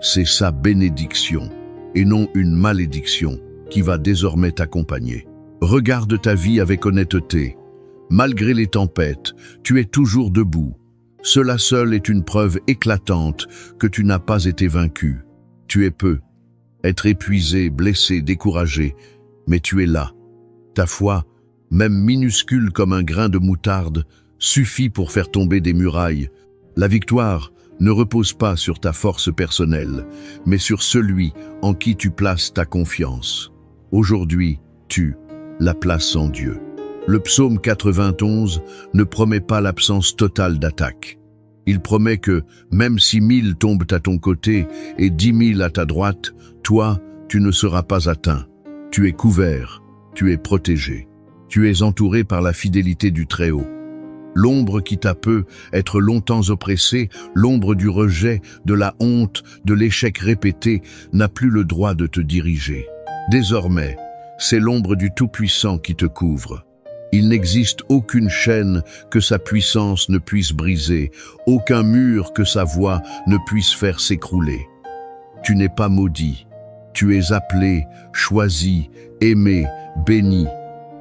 [SPEAKER 1] C'est sa bénédiction, et non une malédiction, qui va désormais t'accompagner. Regarde ta vie avec honnêteté. Malgré les tempêtes, tu es toujours debout. Cela seul est une preuve éclatante que tu n'as pas été vaincu. Tu es être épuisé, blessé, découragé, mais tu es là. Ta foi, même minuscule comme un grain de moutarde, suffit pour faire tomber des murailles. La victoire ne repose pas sur ta force personnelle, mais sur celui en qui tu places ta confiance. Aujourd'hui, tu la places en Dieu. Le psaume 91 ne promet pas l'absence totale d'attaque. Il promet que, même si 1000 tombent à ton côté et 10 000 à ta droite, toi, tu ne seras pas atteint. Tu es couvert, tu es protégé. Tu es entouré par la fidélité du Très-Haut. L'ombre qui t'a peut être longtemps oppressée, l'ombre du rejet, de la honte, de l'échec répété, n'a plus le droit de te diriger. Désormais, c'est l'ombre du Tout-Puissant qui te couvre. Il n'existe aucune chaîne que sa puissance ne puisse briser, aucun mur que sa voix ne puisse faire s'écrouler. Tu n'es pas maudit. Tu es appelé, choisi, aimé, béni.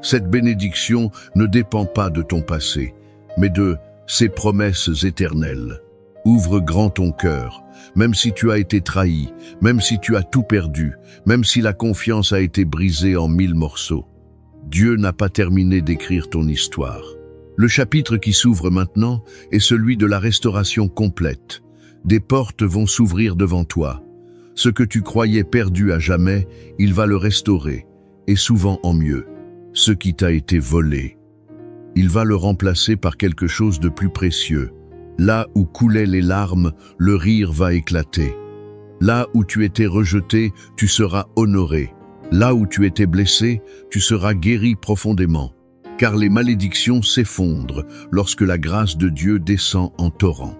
[SPEAKER 1] Cette bénédiction ne dépend pas de ton passé, mais de ses promesses éternelles. Ouvre grand ton cœur, même si tu as été trahi, même si tu as tout perdu, même si la confiance a été brisée en 1000 morceaux. Dieu n'a pas terminé d'écrire ton histoire. Le chapitre qui s'ouvre maintenant est celui de la restauration complète. Des portes vont s'ouvrir devant toi. Ce que tu croyais perdu à jamais, il va le restaurer, et souvent en mieux. Ce qui t'a été volé, il va le remplacer par quelque chose de plus précieux. Là où coulaient les larmes, le rire va éclater. Là où tu étais rejeté, tu seras honoré. Là où tu étais blessé, tu seras guéri profondément. Car les malédictions s'effondrent lorsque la grâce de Dieu descend en torrent.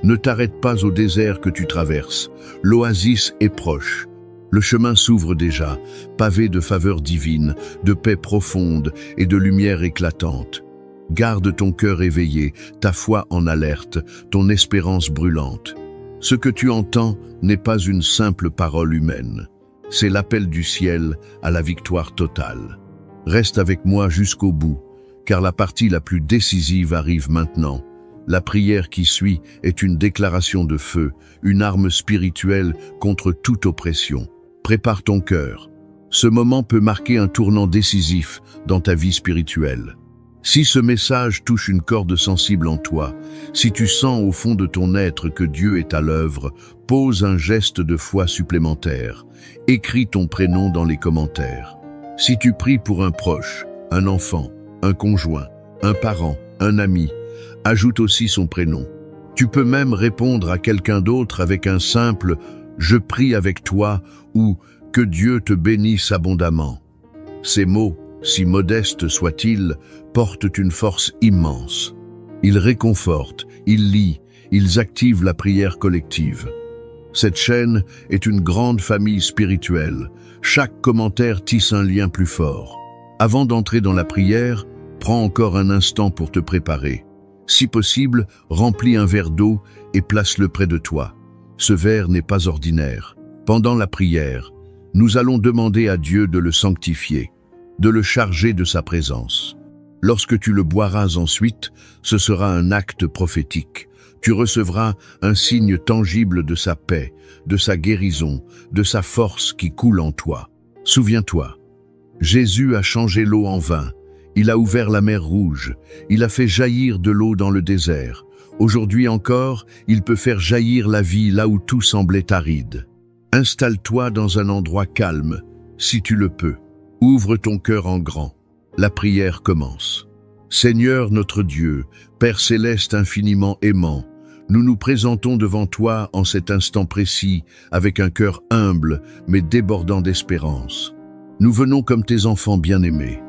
[SPEAKER 1] Ne t'arrête pas au désert que tu traverses. L'oasis est proche. Le chemin s'ouvre déjà, pavé de faveurs divines, de paix profonde et de lumière éclatante. Garde ton cœur éveillé, ta foi en alerte, ton espérance brûlante. Ce que tu entends n'est pas une simple parole humaine. C'est l'appel du ciel à la victoire totale. Reste avec moi jusqu'au bout, car la partie la plus décisive arrive maintenant. La prière qui suit est une déclaration de feu, une arme spirituelle contre toute oppression. Prépare ton cœur. Ce moment peut marquer un tournant décisif dans ta vie spirituelle. Si ce message touche une corde sensible en toi, si tu sens au fond de ton être que Dieu est à l'œuvre, pose un geste de foi supplémentaire. Écris ton prénom dans les commentaires. Si tu pries pour un proche, un enfant, un conjoint, un parent, un ami, ajoute aussi son prénom. Tu peux même répondre à quelqu'un d'autre avec un simple « Je prie avec toi » ou « Que Dieu te bénisse abondamment ». Ces mots, si modestes soient-ils, portent une force immense. Ils réconfortent, ils lient, ils activent la prière collective. Cette chaîne est une grande famille spirituelle. Chaque commentaire tisse un lien plus fort. Avant d'entrer dans la prière, prends encore un instant pour te préparer. Si possible, remplis un verre d'eau et place-le près de toi. Ce verre n'est pas ordinaire. Pendant la prière, nous allons demander à Dieu de le sanctifier, de le charger de sa présence. Lorsque tu le boiras ensuite, ce sera un acte prophétique. Tu recevras un signe tangible de sa paix, de sa guérison, de sa force qui coule en toi. Souviens-toi, Jésus a changé l'eau en vin. Il a ouvert la mer Rouge. Il a fait jaillir de l'eau dans le désert. Aujourd'hui encore, il peut faire jaillir la vie là où tout semblait aride. Installe-toi dans un endroit calme, si tu le peux. Ouvre ton cœur en grand. La prière commence. Seigneur notre Dieu, Père céleste infiniment aimant, nous nous présentons devant toi en cet instant précis avec un cœur humble mais débordant d'espérance. Nous venons comme tes enfants bien-aimés,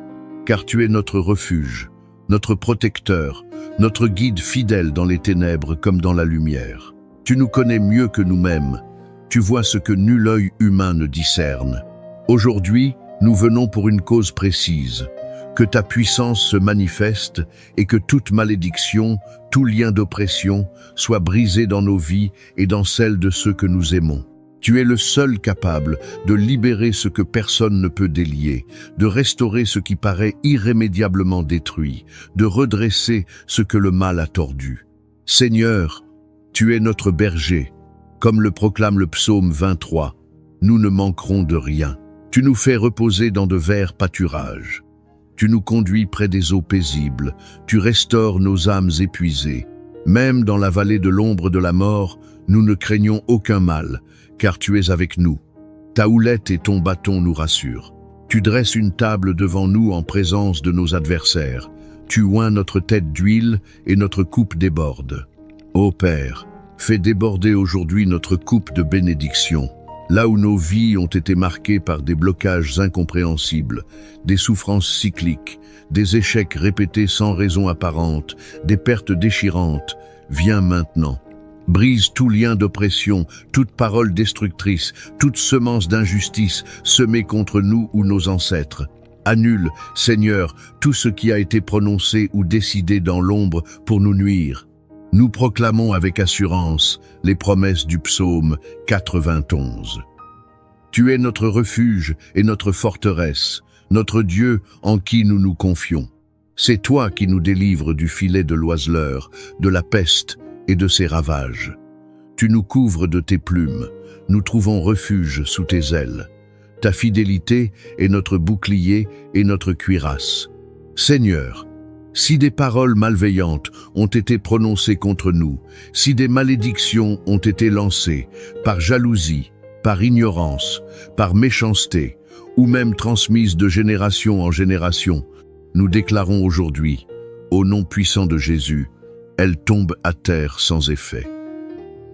[SPEAKER 1] car tu es notre refuge, notre protecteur, notre guide fidèle dans les ténèbres comme dans la lumière. Tu nous connais mieux que nous-mêmes, tu vois ce que nul œil humain ne discerne. Aujourd'hui, nous venons pour une cause précise, que ta puissance se manifeste et que toute malédiction, tout lien d'oppression soit brisé dans nos vies et dans celles de ceux que nous aimons. Tu es le seul capable de libérer ce que personne ne peut délier, de restaurer ce qui paraît irrémédiablement détruit, de redresser ce que le mal a tordu. Seigneur, tu es notre berger. Comme le proclame le psaume 23, nous ne manquerons de rien. Tu nous fais reposer dans de verts pâturages. Tu nous conduis près des eaux paisibles, tu restaures nos âmes épuisées. Même dans la vallée de l'ombre de la mort, nous ne craignons aucun mal, car tu es avec nous. Ta houlette et ton bâton nous rassurent. Tu dresses une table devant nous en présence de nos adversaires. Tu oins notre tête d'huile et notre coupe déborde. Ô Père, fais déborder aujourd'hui notre coupe de bénédiction. Là où nos vies ont été marquées par des blocages incompréhensibles, des souffrances cycliques, des échecs répétés sans raison apparente, des pertes déchirantes, viens maintenant. Brise tout lien d'oppression, toute parole destructrice, toute semence d'injustice semée contre nous ou nos ancêtres. Annule, Seigneur, tout ce qui a été prononcé ou décidé dans l'ombre pour nous nuire. Nous proclamons avec assurance les promesses du psaume 91. Tu es notre refuge et notre forteresse, notre Dieu en qui nous nous confions. C'est toi qui nous délivres du filet de l'oiseleur, de la peste et de ses ravages. Tu nous couvres de tes plumes, nous trouvons refuge sous tes ailes. Ta fidélité est notre bouclier et notre cuirasse. Seigneur, si des paroles malveillantes ont été prononcées contre nous, si des malédictions ont été lancées par jalousie, par ignorance, par méchanceté, ou même transmises de génération en génération, nous déclarons aujourd'hui, au nom puissant de Jésus, elles tombent à terre sans effet.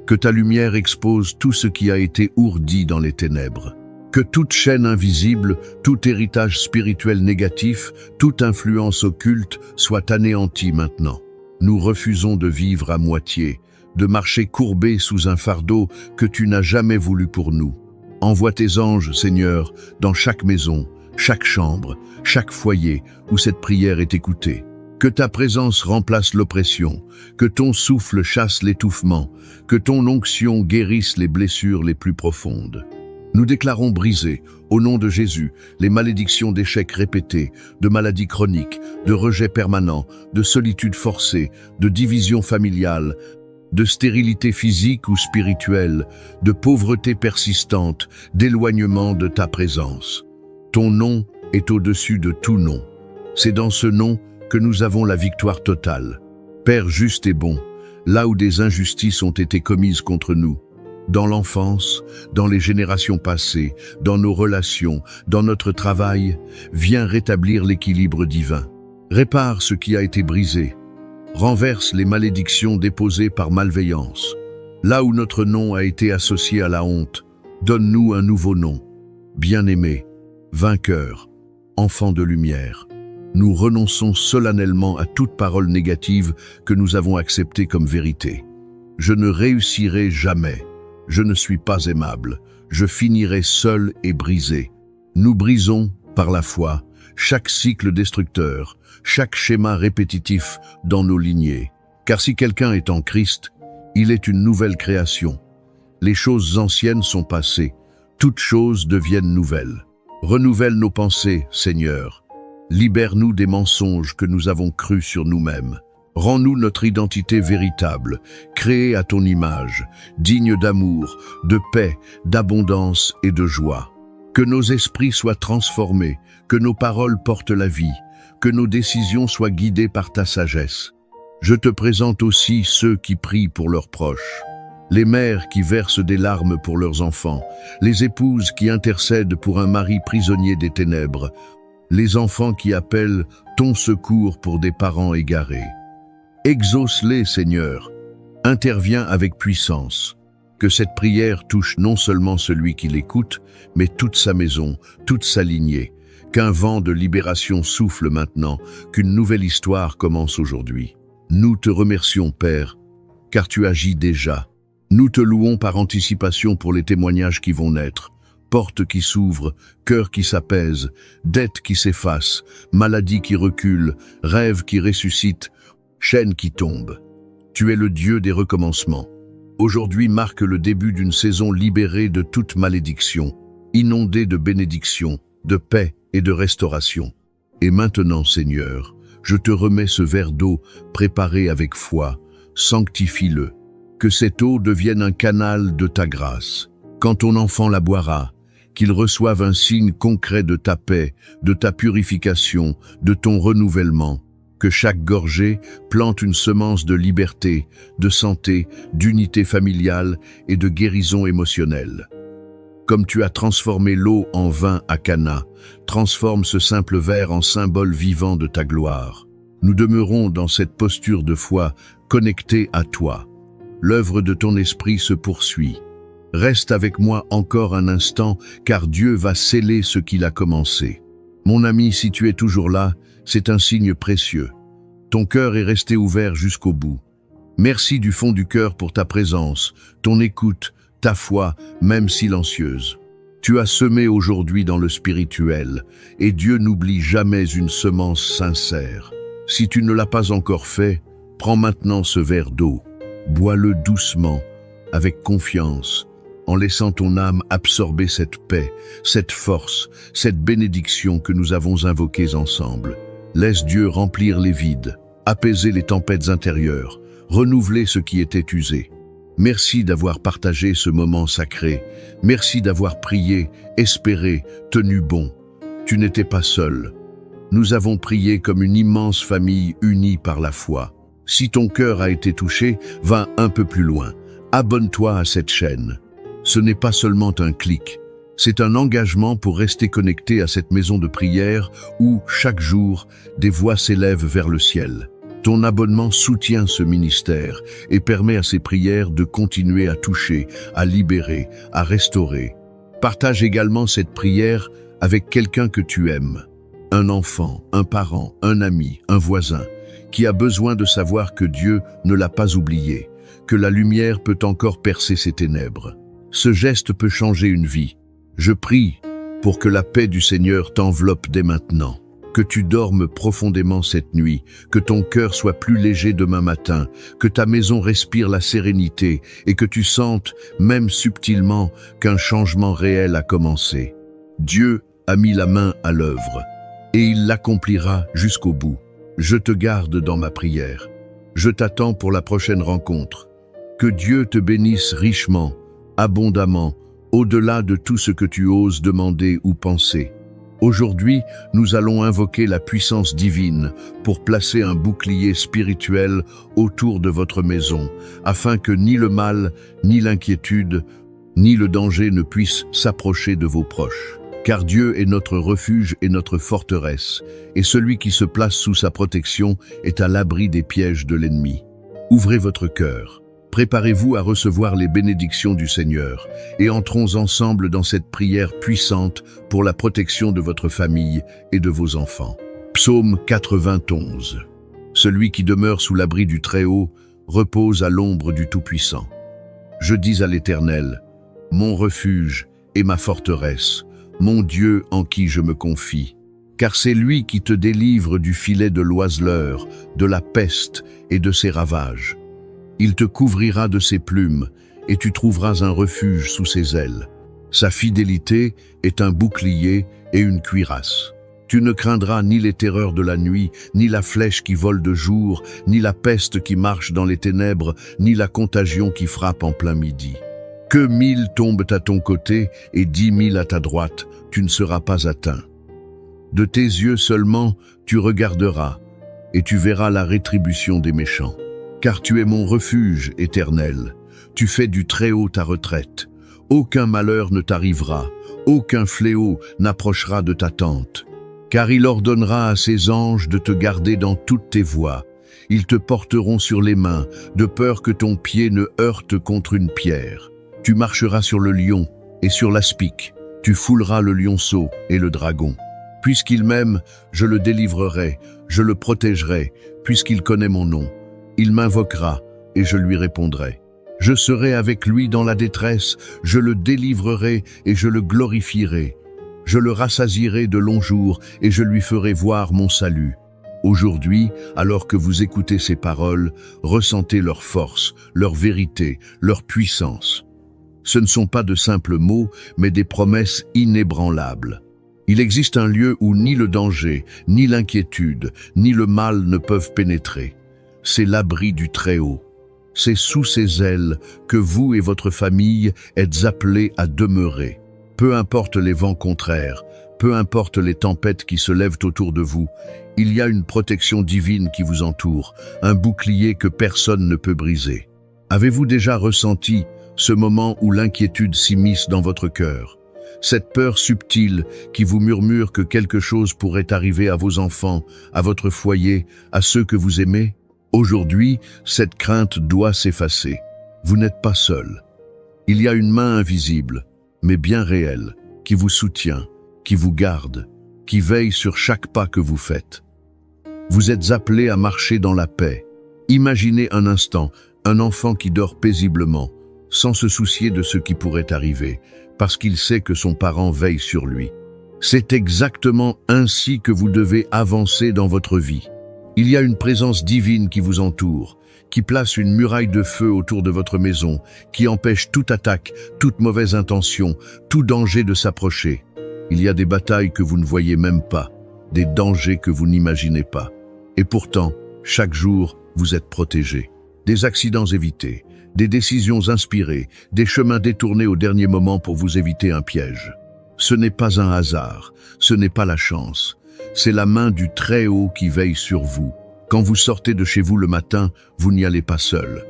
[SPEAKER 1] Que ta lumière expose tout ce qui a été ourdi dans les ténèbres. Que toute chaîne invisible, tout héritage spirituel négatif, toute influence occulte soit anéantie maintenant. Nous refusons de vivre à moitié, de marcher courbés sous un fardeau que tu n'as jamais voulu pour nous. Envoie tes anges, Seigneur, dans chaque maison, chaque chambre, chaque foyer où cette prière est écoutée. Que ta présence remplace l'oppression, que ton souffle chasse l'étouffement, que ton onction guérisse les blessures les plus profondes. Nous déclarons briser, au nom de Jésus, les malédictions d'échecs répétés, de maladies chroniques, de rejets permanents, de solitude forcée, de division familiale, de stérilité physique ou spirituelle, de pauvreté persistante, d'éloignement de ta présence. Ton nom est au-dessus de tout nom. C'est dans ce nom que nous avons la victoire totale. Père juste et bon, là où des injustices ont été commises contre nous, dans l'enfance, dans les générations passées, dans nos relations, dans notre travail, viens rétablir l'équilibre divin. Répare ce qui a été brisé. Renverse les malédictions déposées par malveillance. Là où notre nom a été associé à la honte, donne-nous un nouveau nom. Bien-aimé, vainqueur, enfant de lumière. Nous renonçons solennellement à toute parole négative que nous avons acceptée comme vérité. Je ne réussirai jamais. Je ne suis pas aimable. Je finirai seul et brisé. Nous brisons, par la foi, chaque cycle destructeur, chaque schéma répétitif dans nos lignées. Car si quelqu'un est en Christ, il est une nouvelle création. Les choses anciennes sont passées. Toutes choses deviennent nouvelles. Renouvelle nos pensées, Seigneur. Libère-nous des mensonges que nous avons crus sur nous-mêmes. Rends-nous notre identité véritable, créée à ton image, digne d'amour, de paix, d'abondance et de joie. Que nos esprits soient transformés, que nos paroles portent la vie, que nos décisions soient guidées par ta sagesse. Je te présente aussi ceux qui prient pour leurs proches. Les mères qui versent des larmes pour leurs enfants, les épouses qui intercèdent pour un mari prisonnier des ténèbres, les enfants qui appellent ton secours pour des parents égarés. Exauce-les, Seigneur. Interviens avec puissance. Que cette prière touche non seulement celui qui l'écoute, mais toute sa maison, toute sa lignée. Qu'un vent de libération souffle maintenant, qu'une nouvelle histoire commence aujourd'hui. Nous te remercions, Père, car tu agis déjà. Nous te louons par anticipation pour les témoignages qui vont naître. Portes qui s'ouvrent, cœurs qui s'apaisent, dettes qui s'effacent, maladies qui reculent, rêves qui ressuscitent, chaînes qui tombent. Tu es le Dieu des recommencements. Aujourd'hui marque le début d'une saison libérée de toute malédiction, inondée de bénédictions, de paix et de restauration. Et maintenant, Seigneur, je te remets ce verre d'eau préparé avec foi, sanctifie-le. Que cette eau devienne un canal de ta grâce. Quand ton enfant la boira, qu'il reçoive un signe concret de ta paix, de ta purification, de ton renouvellement. Que chaque gorgée plante une semence de liberté, de santé, d'unité familiale et de guérison émotionnelle. Comme tu as transformé l'eau en vin à Cana, transforme ce simple verre en symbole vivant de ta gloire. Nous demeurons dans cette posture de foi, connectés à toi. L'œuvre de ton esprit se poursuit. Reste avec moi encore un instant, car Dieu va sceller ce qu'il a commencé. Mon ami, si tu es toujours là, c'est un signe précieux. Ton cœur est resté ouvert jusqu'au bout. Merci du fond du cœur pour ta présence, ton écoute, ta foi, même silencieuse. Tu as semé aujourd'hui dans le spirituel, et Dieu n'oublie jamais une semence sincère. Si tu ne l'as pas encore fait, prends maintenant ce verre d'eau. Bois-le doucement, avec confiance, en laissant ton âme absorber cette paix, cette force, cette bénédiction que nous avons invoquées ensemble. Laisse Dieu remplir les vides, apaiser les tempêtes intérieures, renouveler ce qui était usé. Merci d'avoir partagé ce moment sacré. Merci d'avoir prié, espéré, tenu bon. Tu n'étais pas seul. Nous avons prié comme une immense famille unie par la foi. Si ton cœur a été touché, va un peu plus loin. Abonne-toi à cette chaîne. Ce n'est pas seulement un clic, c'est un engagement pour rester connecté à cette maison de prière où, chaque jour, des voix s'élèvent vers le ciel. Ton abonnement soutient ce ministère et permet à ces prières de continuer à toucher, à libérer, à restaurer. Partage également cette prière avec quelqu'un que tu aimes. Un enfant, un parent, un ami, un voisin, qui a besoin de savoir que Dieu ne l'a pas oublié, que la lumière peut encore percer ses ténèbres. Ce geste peut changer une vie. Je prie pour que la paix du Seigneur t'enveloppe dès maintenant, que tu dormes profondément cette nuit, que ton cœur soit plus léger demain matin, que ta maison respire la sérénité et que tu sentes, même subtilement, qu'un changement réel a commencé. Dieu a mis la main à l'œuvre et il l'accomplira jusqu'au bout. Je te garde dans ma prière. Je t'attends pour la prochaine rencontre. Que Dieu te bénisse richement, abondamment, au-delà de tout ce que tu oses demander ou penser. Aujourd'hui, nous allons invoquer la puissance divine pour placer un bouclier spirituel autour de votre maison, afin que ni le mal, ni l'inquiétude, ni le danger ne puissent s'approcher de vos proches. Car Dieu est notre refuge et notre forteresse, et celui qui se place sous sa protection est à l'abri des pièges de l'ennemi. Ouvrez votre cœur. Préparez-vous à recevoir les bénédictions du Seigneur et entrons ensemble dans cette prière puissante pour la protection de votre famille et de vos enfants. Psaume 91. Celui qui demeure sous l'abri du Très-Haut repose à l'ombre du Tout-Puissant. Je dis à l'Éternel, mon refuge et ma forteresse, mon Dieu en qui je me confie. Car c'est lui qui te délivre du filet de l'oiseleur, de la peste et de ses ravages. Il te couvrira de ses plumes, et tu trouveras un refuge sous ses ailes. Sa fidélité est un bouclier et une cuirasse. Tu ne craindras ni les terreurs de la nuit, ni la flèche qui vole de jour, ni la peste qui marche dans les ténèbres, ni la contagion qui frappe en plein midi. Que 1000 tombent à ton côté et 10 000 à ta droite, tu ne seras pas atteint. De tes yeux seulement, tu regarderas, et tu verras la rétribution des méchants. Car tu es mon refuge éternel, tu fais du Très-Haut ta retraite. Aucun malheur ne t'arrivera, aucun fléau n'approchera de ta tente. Car il ordonnera à ses anges de te garder dans toutes tes voies. Ils te porteront sur les mains, de peur que ton pied ne heurte contre une pierre. Tu marcheras sur le lion et sur l'aspic, tu fouleras le lionceau et le dragon. Puisqu'il m'aime, je le délivrerai, je le protégerai, puisqu'il connaît mon nom. Il m'invoquera, et je lui répondrai. Je serai avec lui dans la détresse, je le délivrerai et je le glorifierai. Je le rassasierai de longs jours et je lui ferai voir mon salut. Aujourd'hui, alors que vous écoutez ces paroles, ressentez leur force, leur vérité, leur puissance. Ce ne sont pas de simples mots, mais des promesses inébranlables. Il existe un lieu où ni le danger, ni l'inquiétude, ni le mal ne peuvent pénétrer. C'est l'abri du Très-Haut. C'est sous ses ailes que vous et votre famille êtes appelés à demeurer. Peu importe les vents contraires, peu importe les tempêtes qui se lèvent autour de vous, il y a une protection divine qui vous entoure, un bouclier que personne ne peut briser. Avez-vous déjà ressenti ce moment où l'inquiétude s'immisce dans votre cœur? Cette peur subtile qui vous murmure que quelque chose pourrait arriver à vos enfants, à votre foyer, à ceux que vous aimez? Aujourd'hui, cette crainte doit s'effacer. Vous n'êtes pas seul. Il y a une main invisible, mais bien réelle, qui vous soutient, qui vous garde, qui veille sur chaque pas que vous faites. Vous êtes appelés à marcher dans la paix. Imaginez un instant un enfant qui dort paisiblement, sans se soucier de ce qui pourrait arriver, parce qu'il sait que son parent veille sur lui. C'est exactement ainsi que vous devez avancer dans votre vie. Il y a une présence divine qui vous entoure, qui place une muraille de feu autour de votre maison, qui empêche toute attaque, toute mauvaise intention, tout danger de s'approcher. Il y a des batailles que vous ne voyez même pas, des dangers que vous n'imaginez pas. Et pourtant, chaque jour, vous êtes protégés. Des accidents évités, des décisions inspirées, des chemins détournés au dernier moment pour vous éviter un piège. Ce n'est pas un hasard, ce n'est pas la chance. C'est la main du Très-Haut qui veille sur vous. Quand vous sortez de chez vous le matin, vous n'y allez pas seul.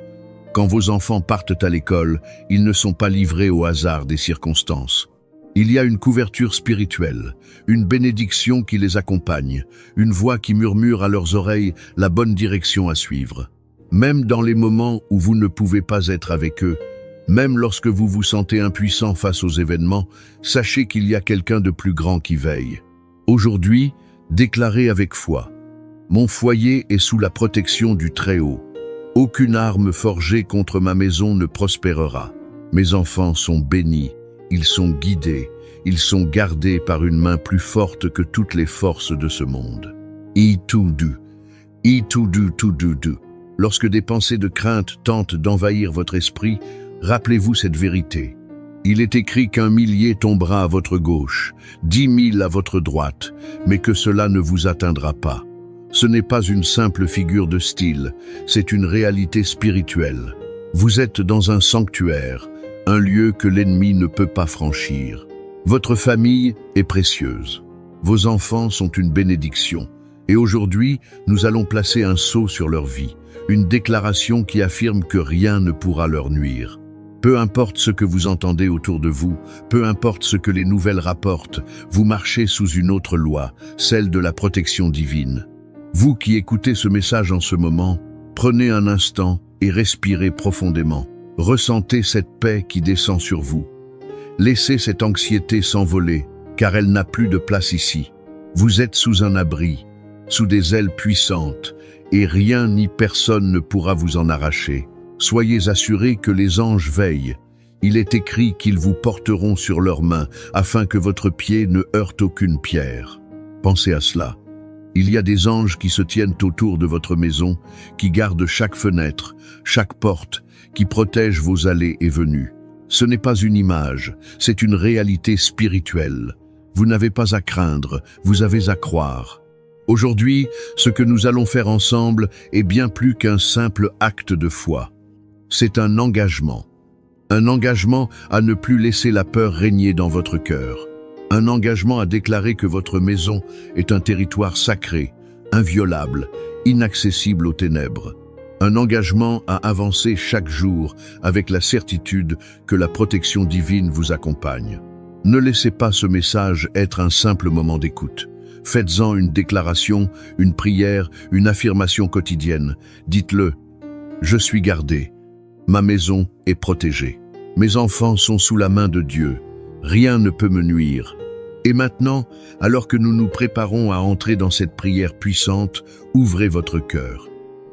[SPEAKER 1] Quand vos enfants partent à l'école, ils ne sont pas livrés au hasard des circonstances. Il y a une couverture spirituelle, une bénédiction qui les accompagne, une voix qui murmure à leurs oreilles la bonne direction à suivre. Même dans les moments où vous ne pouvez pas être avec eux, même lorsque vous vous sentez impuissant face aux événements, sachez qu'il y a quelqu'un de plus grand qui veille. Aujourd'hui, déclarez avec foi: mon foyer est sous la protection du Très-Haut. Aucune arme forgée contre ma maison ne prospérera. Mes enfants sont bénis, ils sont guidés, ils sont gardés par une main plus forte que toutes les forces de ce monde. Itudu. Lorsque des pensées de crainte tentent d'envahir votre esprit, rappelez-vous cette vérité. Il est écrit qu'un millier tombera à votre gauche, 10 000 à votre droite, mais que cela ne vous atteindra pas. Ce n'est pas une simple figure de style, c'est une réalité spirituelle. Vous êtes dans un sanctuaire, un lieu que l'ennemi ne peut pas franchir. Votre famille est précieuse. Vos enfants sont une bénédiction. Et aujourd'hui, nous allons placer un sceau sur leur vie, une déclaration qui affirme que rien ne pourra leur nuire. Peu importe ce que vous entendez autour de vous, peu importe ce que les nouvelles rapportent, vous marchez sous une autre loi, celle de la protection divine. Vous qui écoutez ce message en ce moment, prenez un instant et respirez profondément. Ressentez cette paix qui descend sur vous. Laissez cette anxiété s'envoler, car elle n'a plus de place ici. Vous êtes sous un abri, sous des ailes puissantes, et rien ni personne ne pourra vous en arracher. Soyez assurés que les anges veillent. Il est écrit qu'ils vous porteront sur leurs mains, afin que votre pied ne heurte aucune pierre. Pensez à cela. Il y a des anges qui se tiennent autour de votre maison, qui gardent chaque fenêtre, chaque porte, qui protègent vos allées et venues. Ce n'est pas une image, c'est une réalité spirituelle. Vous n'avez pas à craindre, vous avez à croire. Aujourd'hui, ce que nous allons faire ensemble est bien plus qu'un simple acte de foi. C'est un engagement à ne plus laisser la peur régner dans votre cœur. Un engagement à déclarer que votre maison est un territoire sacré, inviolable, inaccessible aux ténèbres. Un engagement à avancer chaque jour avec la certitude que la protection divine vous accompagne. Ne laissez pas ce message être un simple moment d'écoute. Faites-en une déclaration, une prière, une affirmation quotidienne. Dites-le: je suis gardé, ma maison est protégée. Mes enfants sont sous la main de Dieu. Rien ne peut me nuire. Et maintenant, alors que nous nous préparons à entrer dans cette prière puissante, ouvrez votre cœur.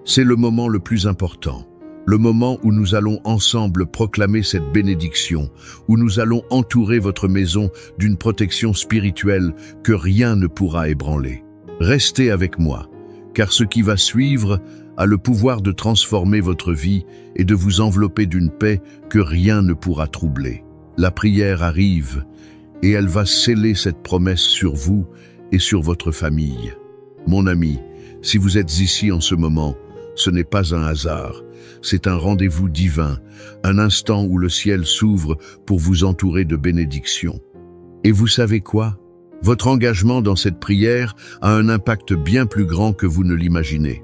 [SPEAKER 1] C'est le moment le plus important, le moment où nous allons ensemble proclamer cette bénédiction, où nous allons entourer votre maison d'une protection spirituelle que rien ne pourra ébranler. Restez avec moi, car ce qui va suivre a le pouvoir de transformer votre vie et de vous envelopper d'une paix que rien ne pourra troubler. La prière arrive, et elle va sceller cette promesse sur vous et sur votre famille. Mon ami, si vous êtes ici en ce moment, ce n'est pas un hasard, c'est un rendez-vous divin, un instant où le ciel s'ouvre pour vous entourer de bénédictions. Et vous savez quoi? Votre engagement dans cette prière a un impact bien plus grand que vous ne l'imaginez.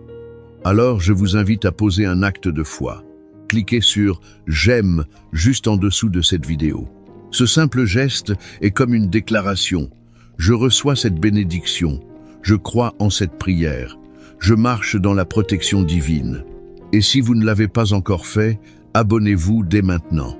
[SPEAKER 1] Alors je vous invite à poser un acte de foi. Cliquez sur « J'aime » juste en dessous de cette vidéo. Ce simple geste est comme une déclaration. Je reçois cette bénédiction. Je crois en cette prière. Je marche dans la protection divine. Et si vous ne l'avez pas encore fait, abonnez-vous dès maintenant.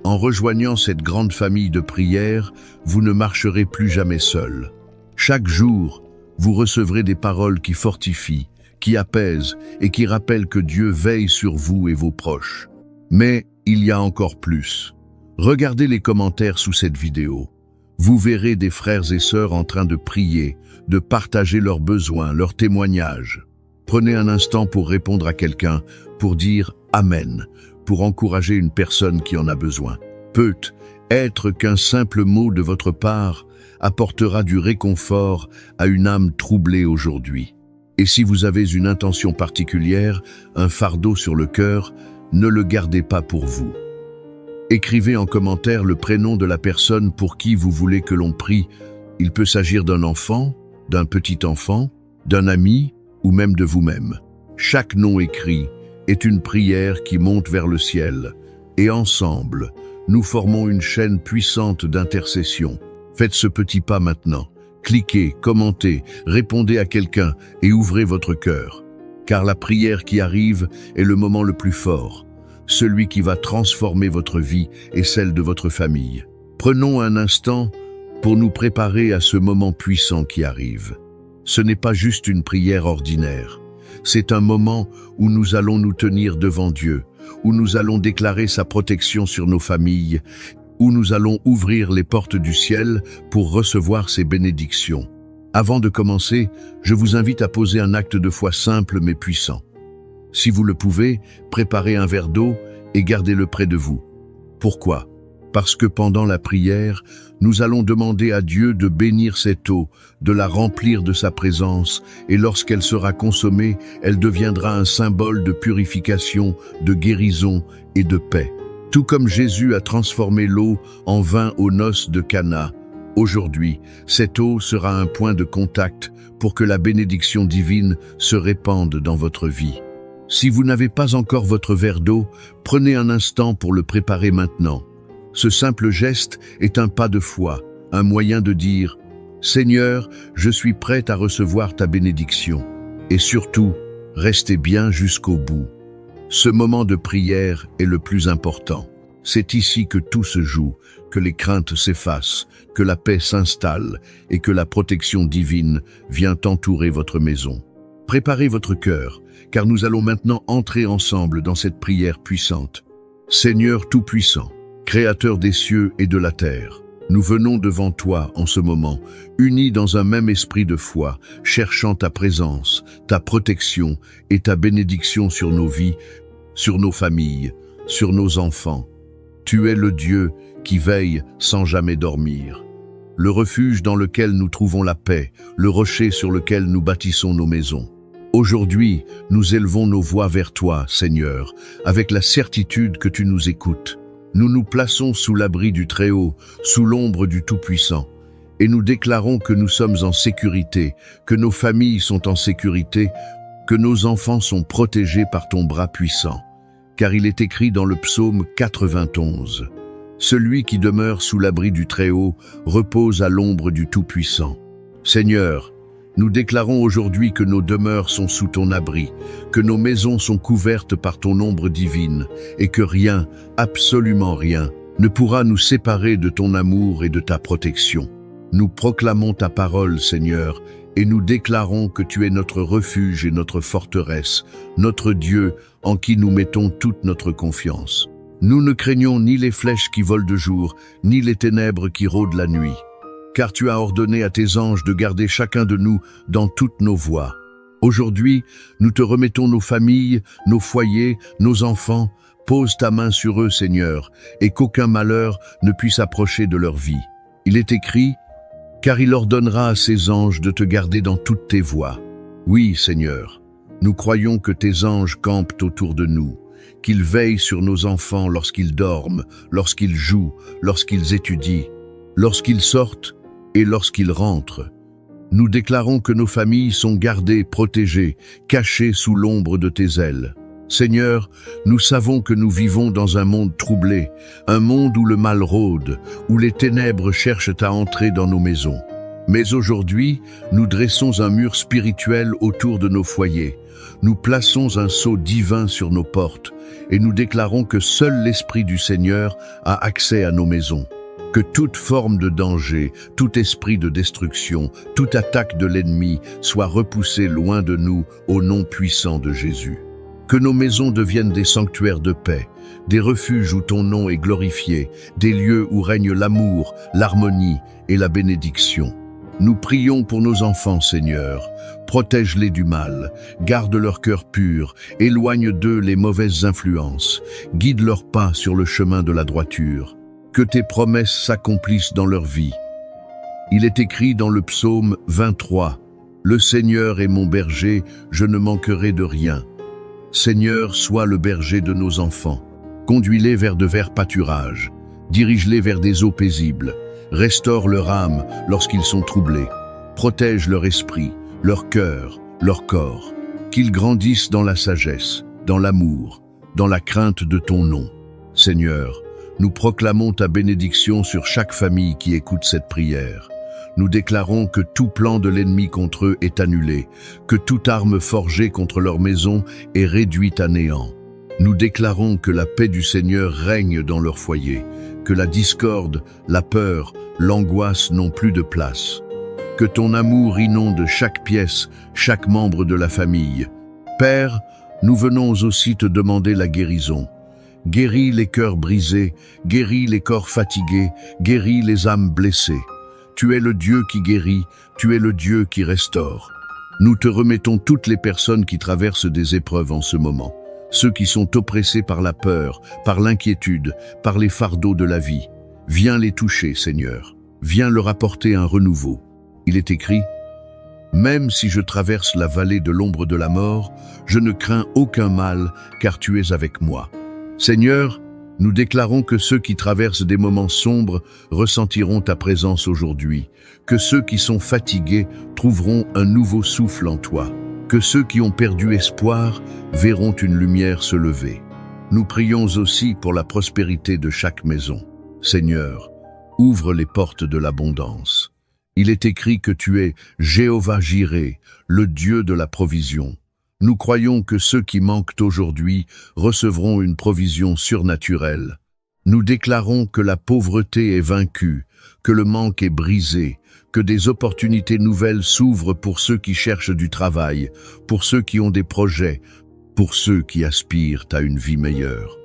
[SPEAKER 1] En rejoignant cette grande famille de prière, vous ne marcherez plus jamais seul. Chaque jour, vous recevrez des paroles qui fortifient, qui apaisent et qui rappellent que Dieu veille sur vous et vos proches. Mais il y a encore plus. Regardez les commentaires sous cette vidéo. Vous verrez des frères et sœurs en train de prier, de partager leurs besoins, leurs témoignages. Prenez un instant pour répondre à quelqu'un, pour dire « Amen », pour encourager une personne qui en a besoin. Peut-être qu'un simple mot de votre part apportera du réconfort à une âme troublée aujourd'hui. Et si vous avez une intention particulière, un fardeau sur le cœur, ne le gardez pas pour vous. Écrivez en commentaire le prénom de la personne pour qui vous voulez que l'on prie. Il peut s'agir d'un enfant, d'un petit enfant, d'un ami ou même de vous-même. Chaque nom écrit est une prière qui monte vers le ciel. Et ensemble, nous formons une chaîne puissante d'intercession. Faites ce petit pas maintenant. Cliquez, commentez, répondez à quelqu'un et ouvrez votre cœur. Car la prière qui arrive est le moment le plus fort, celui qui va transformer votre vie et celle de votre famille. Prenons un instant pour nous préparer à ce moment puissant qui arrive. Ce n'est pas juste une prière ordinaire. C'est un moment où nous allons nous tenir devant Dieu, où nous allons déclarer sa protection sur nos familles, où nous allons ouvrir les portes du ciel pour recevoir ses bénédictions. Avant de commencer, je vous invite à poser un acte de foi simple mais puissant. Si vous le pouvez, préparez un verre d'eau et gardez-le près de vous. Pourquoi ? Parce que pendant la prière, nous allons demander à Dieu de bénir cette eau, de la remplir de sa présence, et lorsqu'elle sera consommée, elle deviendra un symbole de purification, de guérison et de paix. Tout comme Jésus a transformé l'eau en vin aux noces de Cana, aujourd'hui, cette eau sera un point de contact pour que la bénédiction divine se répande dans votre vie. Si vous n'avez pas encore votre verre d'eau, prenez un instant pour le préparer maintenant. Ce simple geste est un pas de foi, un moyen de dire « Seigneur, je suis prêt à recevoir ta bénédiction ». Et surtout, restez bien jusqu'au bout. Ce moment de prière est le plus important. C'est ici que tout se joue, que les craintes s'effacent, que la paix s'installe et que la protection divine vient entourer votre maison. Préparez votre cœur, car nous allons maintenant entrer ensemble dans cette prière puissante. Seigneur Tout-Puissant, Créateur des cieux et de la terre, nous venons devant toi en ce moment, unis dans un même esprit de foi, cherchant ta présence, ta protection et ta bénédiction sur nos vies, sur nos familles, sur nos enfants. Tu es le Dieu qui veille sans jamais dormir. Le refuge dans lequel nous trouvons la paix, le rocher sur lequel nous bâtissons nos maisons. Aujourd'hui, nous élevons nos voix vers toi, Seigneur, avec la certitude que tu nous écoutes. Nous nous plaçons sous l'abri du Très-Haut, sous l'ombre du Tout-Puissant, et nous déclarons que nous sommes en sécurité, que nos familles sont en sécurité, que nos enfants sont protégés par ton bras puissant. Car il est écrit dans le psaume 91, « Celui qui demeure sous l'abri du Très-Haut repose à l'ombre du Tout-Puissant. » Seigneur, nous déclarons aujourd'hui que nos demeures sont sous ton abri, que nos maisons sont couvertes par ton ombre divine et que rien, absolument rien, ne pourra nous séparer de ton amour et de ta protection. Nous proclamons ta parole, Seigneur, et nous déclarons que tu es notre refuge et notre forteresse, notre Dieu en qui nous mettons toute notre confiance. Nous ne craignons ni les flèches qui volent de jour, ni les ténèbres qui rôdent la nuit. Car tu as ordonné à tes anges de garder chacun de nous dans toutes nos voies. Aujourd'hui, nous te remettons nos familles, nos foyers, nos enfants. Pose ta main sur eux, Seigneur, et qu'aucun malheur ne puisse approcher de leur vie. Il est écrit, « Car il ordonnera à ses anges de te garder dans toutes tes voies. » Oui, Seigneur, nous croyons que tes anges campent autour de nous, qu'ils veillent sur nos enfants lorsqu'ils dorment, lorsqu'ils jouent, lorsqu'ils étudient, lorsqu'ils sortent, et lorsqu'ils rentrent. Nous déclarons que nos familles sont gardées, protégées, cachées sous l'ombre de tes ailes. Seigneur, nous savons que nous vivons dans un monde troublé, un monde où le mal rôde, où les ténèbres cherchent à entrer dans nos maisons. Mais aujourd'hui, nous dressons un mur spirituel autour de nos foyers. Nous plaçons un sceau divin sur nos portes et nous déclarons que seul l'Esprit du Seigneur a accès à nos maisons. Que toute forme de danger, tout esprit de destruction, toute attaque de l'ennemi soit repoussée loin de nous au nom puissant de Jésus. Que nos maisons deviennent des sanctuaires de paix, des refuges où ton nom est glorifié, des lieux où règne l'amour, l'harmonie et la bénédiction. Nous prions pour nos enfants, Seigneur. Protège-les du mal, garde leur cœur pur, éloigne d'eux les mauvaises influences, guide leurs pas sur le chemin de la droiture. Que tes promesses s'accomplissent dans leur vie. Il est écrit dans le psaume 23, « Le Seigneur est mon berger, je ne manquerai de rien. » Seigneur, sois le berger de nos enfants. Conduis-les vers de verts pâturages. Dirige-les vers des eaux paisibles. Restaure leur âme lorsqu'ils sont troublés. Protège leur esprit, leur cœur, leur corps. Qu'ils grandissent dans la sagesse, dans l'amour, dans la crainte de ton nom. Seigneur, nous proclamons ta bénédiction sur chaque famille qui écoute cette prière. Nous déclarons que tout plan de l'ennemi contre eux est annulé, que toute arme forgée contre leur maison est réduite à néant. Nous déclarons que la paix du Seigneur règne dans leur foyer, que la discorde, la peur, l'angoisse n'ont plus de place. Que ton amour inonde chaque pièce, chaque membre de la famille. Père, nous venons aussi te demander la guérison. Guéris les cœurs brisés, guéris les corps fatigués, guéris les âmes blessées. Tu es le Dieu qui guérit, tu es le Dieu qui restaure. Nous te remettons toutes les personnes qui traversent des épreuves en ce moment. Ceux qui sont oppressés par la peur, par l'inquiétude, par les fardeaux de la vie. Viens les toucher, Seigneur. Viens leur apporter un renouveau. Il est écrit, « Même si je traverse la vallée de l'ombre de la mort, je ne crains aucun mal, car tu es avec moi. » Seigneur, nous déclarons que ceux qui traversent des moments sombres ressentiront ta présence aujourd'hui, que ceux qui sont fatigués trouveront un nouveau souffle en toi, que ceux qui ont perdu espoir verront une lumière se lever. Nous prions aussi pour la prospérité de chaque maison. Seigneur, ouvre les portes de l'abondance. Il est écrit que tu es Jéhovah Jireh, le Dieu de la provision. Nous croyons que ceux qui manquent aujourd'hui recevront une provision surnaturelle. Nous déclarons que la pauvreté est vaincue, que le manque est brisé, que des opportunités nouvelles s'ouvrent pour ceux qui cherchent du travail, pour ceux qui ont des projets, pour ceux qui aspirent à une vie meilleure.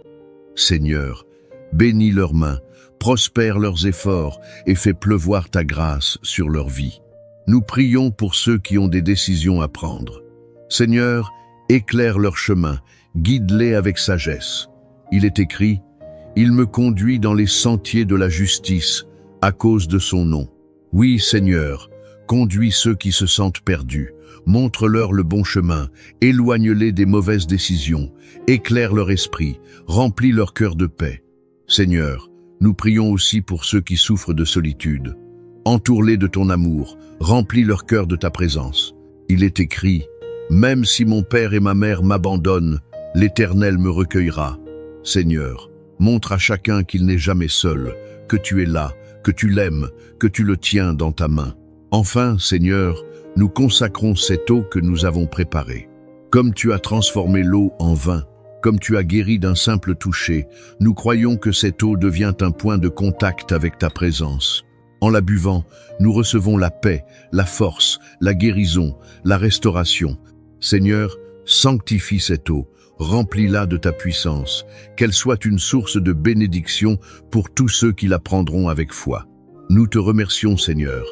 [SPEAKER 1] Seigneur, bénis leurs mains, prospère leurs efforts et fais pleuvoir ta grâce sur leur vie. Nous prions pour ceux qui ont des décisions à prendre. Seigneur, éclaire leur chemin, guide-les avec sagesse. Il est écrit, « Il me conduit dans les sentiers de la justice à cause de son nom. » Oui, Seigneur, conduis ceux qui se sentent perdus, montre-leur le bon chemin, éloigne-les des mauvaises décisions, éclaire leur esprit, remplis leur cœur de paix. Seigneur, nous prions aussi pour ceux qui souffrent de solitude. Entoure-les de ton amour, remplis leur cœur de ta présence. Il est écrit, « Même si mon père et ma mère m'abandonnent, l'Éternel me recueillera. » Seigneur, montre à chacun qu'il n'est jamais seul, que tu es là, que tu l'aimes, que tu le tiens dans ta main. Enfin, Seigneur, nous consacrons cette eau que nous avons préparée. Comme tu as transformé l'eau en vin, comme tu as guéri d'un simple toucher, nous croyons que cette eau devient un point de contact avec ta présence. En la buvant, nous recevons la paix, la force, la guérison, la restauration. Seigneur, sanctifie cette eau, remplis-la de ta puissance, qu'elle soit une source de bénédiction pour tous ceux qui la prendront avec foi. Nous te remercions, Seigneur,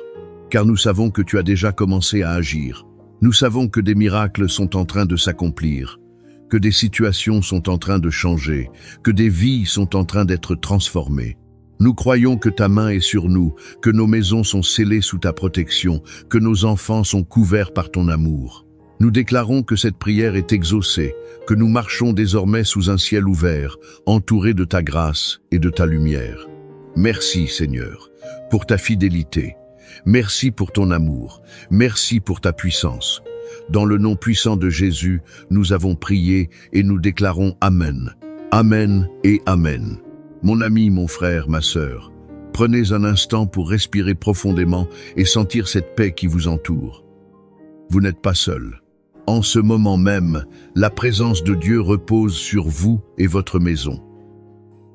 [SPEAKER 1] car nous savons que tu as déjà commencé à agir. Nous savons que des miracles sont en train de s'accomplir, que des situations sont en train de changer, que des vies sont en train d'être transformées. Nous croyons que ta main est sur nous, que nos maisons sont scellées sous ta protection, que nos enfants sont couverts par ton amour. Nous déclarons que cette prière est exaucée, que nous marchons désormais sous un ciel ouvert, entourés de ta grâce et de ta lumière. Merci, Seigneur, pour ta fidélité. Merci pour ton amour. Merci pour ta puissance. Dans le nom puissant de Jésus, nous avons prié et nous déclarons Amen. Amen et Amen. Mon ami, mon frère, ma sœur, Prenez un instant pour respirer profondément et sentir cette paix qui vous entoure. Vous n'êtes pas seul. En ce moment même, la présence de Dieu repose sur vous et votre maison.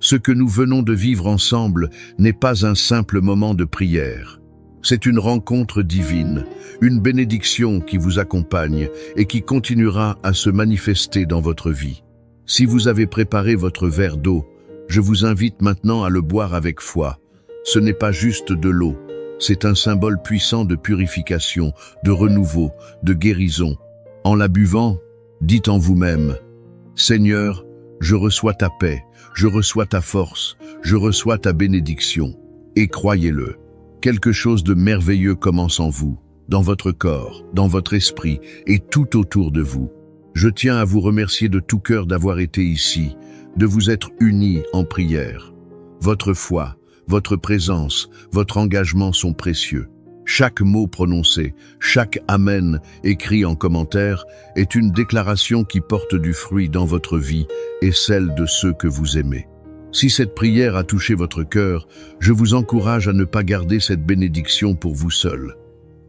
[SPEAKER 1] Ce que nous venons de vivre ensemble n'est pas un simple moment de prière. C'est une rencontre divine, une bénédiction qui vous accompagne et qui continuera à se manifester dans votre vie. Si vous avez préparé votre verre d'eau, je vous invite maintenant à le boire avec foi. Ce n'est pas juste de l'eau, c'est un symbole puissant de purification, de renouveau, de guérison. En la buvant, dites en vous-même, « Seigneur, je reçois ta paix, je reçois ta force, je reçois ta bénédiction. » Et croyez-le, quelque chose de merveilleux commence en vous, dans votre corps, dans votre esprit et tout autour de vous. Je tiens à vous remercier de tout cœur d'avoir été ici, de vous être unis en prière. Votre foi, votre présence, votre engagement sont précieux. Chaque mot prononcé, chaque amen écrit en commentaire est une déclaration qui porte du fruit dans votre vie et celle de ceux que vous aimez. Si cette prière a touché votre cœur, je vous encourage à ne pas garder cette bénédiction pour vous seul.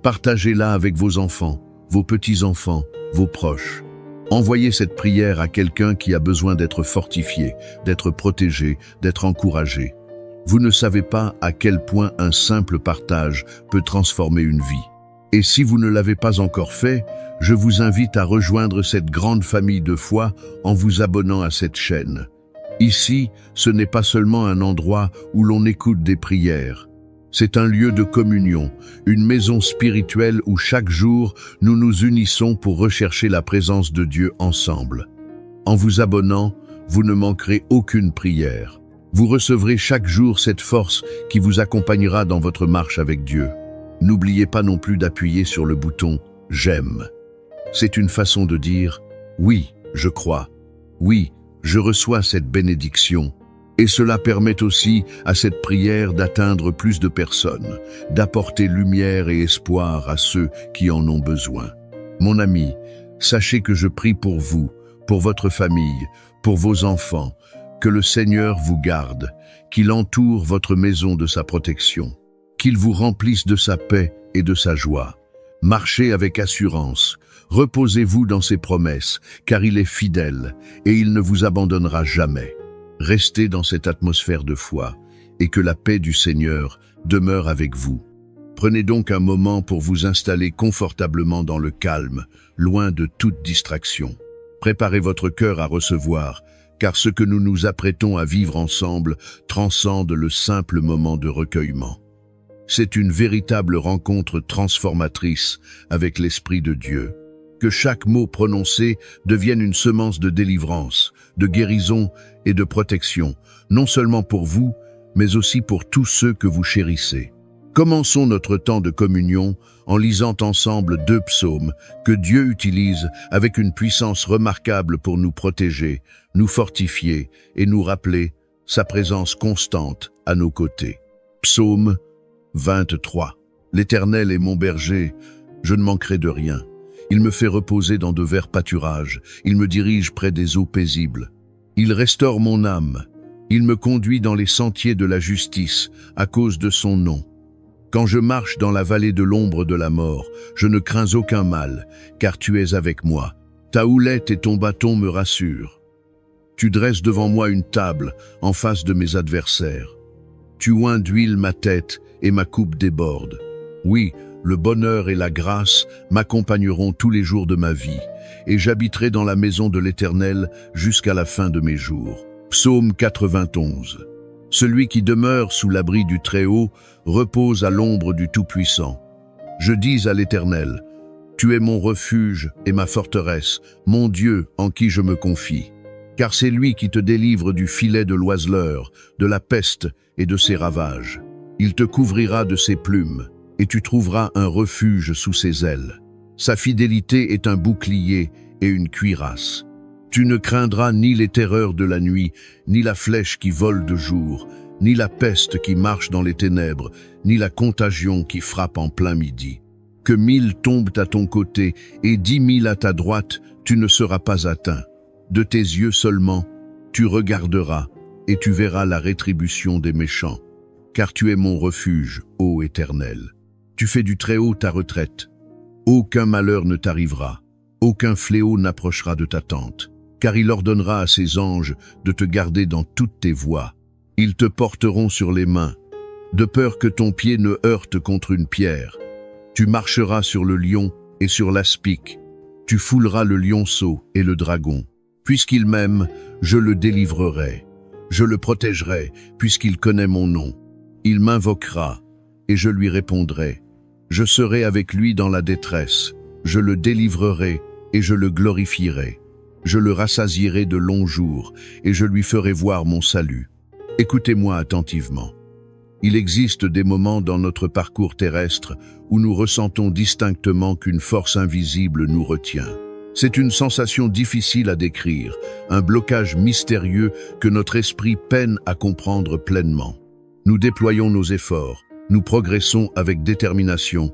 [SPEAKER 1] Partagez-la avec vos enfants, vos petits-enfants, vos proches. Envoyez cette prière à quelqu'un qui a besoin d'être fortifié, d'être protégé, d'être encouragé. Vous ne savez pas à quel point un simple partage peut transformer une vie. Et si vous ne l'avez pas encore fait, je vous invite à rejoindre cette grande famille de foi en vous abonnant à cette chaîne. Ici, ce n'est pas seulement un endroit où l'on écoute des prières. C'est un lieu de communion, une maison spirituelle où chaque jour nous nous unissons pour rechercher la présence de Dieu ensemble. En vous abonnant, vous ne manquerez aucune prière. Vous recevrez chaque jour cette force qui vous accompagnera dans votre marche avec Dieu. N'oubliez pas non plus d'appuyer sur le bouton « J'aime ». C'est une façon de dire « Oui, je crois. Oui, je reçois cette bénédiction ». Et cela permet aussi à cette prière d'atteindre plus de personnes, d'apporter lumière et espoir à ceux qui en ont besoin. Mon ami, sachez que je prie pour vous, pour votre famille, pour vos enfants, que le Seigneur vous garde, qu'il entoure votre maison de sa protection, qu'il vous remplisse de sa paix et de sa joie. Marchez avec assurance, reposez-vous dans ses promesses, car il est fidèle et il ne vous abandonnera jamais. Restez dans cette atmosphère de foi et que la paix du Seigneur demeure avec vous. Prenez donc un moment pour vous installer confortablement dans le calme, loin de toute distraction. Préparez votre cœur à recevoir, car ce que nous nous apprêtons à vivre ensemble transcende le simple moment de recueillement. C'est une véritable rencontre transformatrice avec l'Esprit de Dieu. Que chaque mot prononcé devienne une semence de délivrance, de guérison et de protection, non seulement pour vous, mais aussi pour tous ceux que vous chérissez. Commençons notre temps de communion en lisant ensemble 2 psaumes que Dieu utilise avec une puissance remarquable pour nous protéger, nous fortifier et nous rappeler sa présence constante à nos côtés. Psaume 23. L'Éternel est mon berger, je ne manquerai de rien. Il me fait reposer dans de verts pâturages, il me dirige près des eaux paisibles. Il restaure mon âme, il me conduit dans les sentiers de la justice à cause de son nom. Quand je marche dans la vallée de l'ombre de la mort, je ne crains aucun mal, car tu es avec moi. Ta houlette et ton bâton me rassurent. Tu dresses devant moi une table en face de mes adversaires. Tu oins d'huile ma tête et ma coupe déborde. Oui, le bonheur et la grâce m'accompagneront tous les jours de ma vie, et j'habiterai dans la maison de l'Éternel jusqu'à la fin de mes jours. Psaume 91. Celui qui demeure sous l'abri du Très-Haut repose à l'ombre du Tout-Puissant. Je dis à l'Éternel, « Tu es mon refuge et ma forteresse, mon Dieu en qui je me confie. » Car c'est lui qui te délivre du filet de l'oiseleur, de la peste et de ses ravages. Il te couvrira de ses plumes, et tu trouveras un refuge sous ses ailes. Sa fidélité est un bouclier et une cuirasse. Tu ne craindras ni les terreurs de la nuit, ni la flèche qui vole de jour, ni la peste qui marche dans les ténèbres, ni la contagion qui frappe en plein midi. Que 1000 tombent à ton côté et 10 000 à ta droite, tu ne seras pas atteint. De tes yeux seulement, tu regarderas et tu verras la rétribution des méchants. car tu es mon refuge, ô Éternel. Tu fais du Très-Haut ta retraite. Aucun malheur ne t'arrivera, aucun fléau n'approchera de ta tente, car il ordonnera à ses anges de te garder dans toutes tes voies. Ils te porteront sur les mains, de peur que ton pied ne heurte contre une pierre. Tu marcheras sur le lion et sur l'aspic. Tu fouleras le lionceau et le dragon. Puisqu'il m'aime, je le délivrerai. Je le protégerai, puisqu'il connaît mon nom. Il m'invoquera, et je lui répondrai. Je serai avec lui dans la détresse. Je le délivrerai, et je le glorifierai. Je le rassasierai de longs jours, et je lui ferai voir mon salut. Écoutez-moi attentivement. Il existe des moments dans notre parcours terrestre où nous ressentons distinctement qu'une force invisible nous retient. C'est une sensation difficile à décrire, un blocage mystérieux que notre esprit peine à comprendre pleinement. Nous déployons nos efforts, nous progressons avec détermination,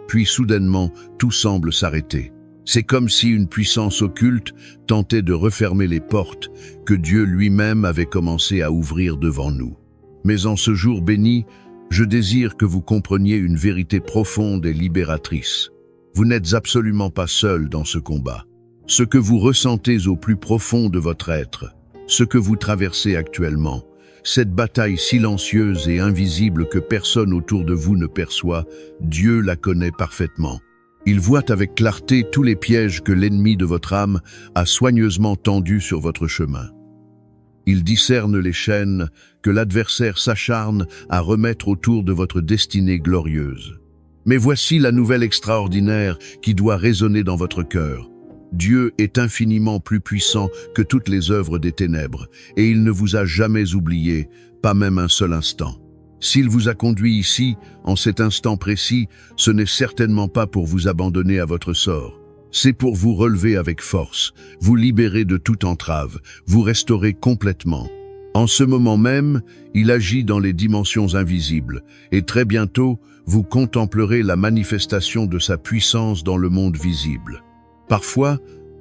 [SPEAKER 1] puis soudainement tout semble s'arrêter. C'est comme si une puissance occulte tentait de refermer les portes que Dieu lui-même avait commencé à ouvrir devant nous. Mais en ce jour béni, je désire que vous compreniez une vérité profonde et libératrice. Vous n'êtes absolument pas seul dans ce combat. Ce que vous ressentez au plus profond de votre être, ce que vous traversez actuellement, cette bataille silencieuse et invisible que personne autour de vous ne perçoit, Dieu la connaît parfaitement. Il voit avec clarté tous les pièges que l'ennemi de votre âme a soigneusement tendus sur votre chemin. Il discerne les chaînes que l'adversaire s'acharne à remettre autour de votre destinée glorieuse. Mais voici la nouvelle extraordinaire qui doit résonner dans votre cœur. Dieu est infiniment plus puissant que toutes les œuvres des ténèbres, et il ne vous a jamais oublié, pas même un seul instant. S'il vous a conduit ici, en cet instant précis, ce n'est certainement pas pour vous abandonner à votre sort. C'est pour vous relever avec force, vous libérer de toute entrave, vous restaurer complètement. En ce moment même, il agit dans les dimensions invisibles, et très bientôt, vous contemplerez la manifestation de sa puissance dans le monde visible. Parfois,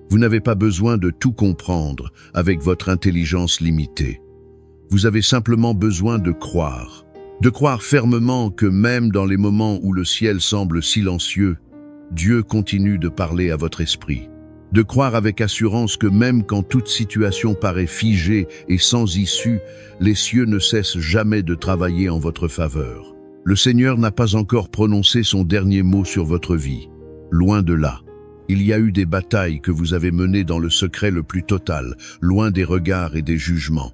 [SPEAKER 1] vous n'avez pas besoin de tout comprendre avec votre intelligence limitée. Vous avez simplement besoin de croire fermement que même dans les moments où le ciel semble silencieux, Dieu continue de parler à votre esprit. De croire avec assurance que même quand toute situation paraît figée et sans issue, les cieux ne cessent jamais de travailler en votre faveur. Le Seigneur n'a pas encore prononcé son dernier mot sur votre vie. Loin de là. Il y a eu des batailles que vous avez menées dans le secret le plus total, loin des regards et des jugements.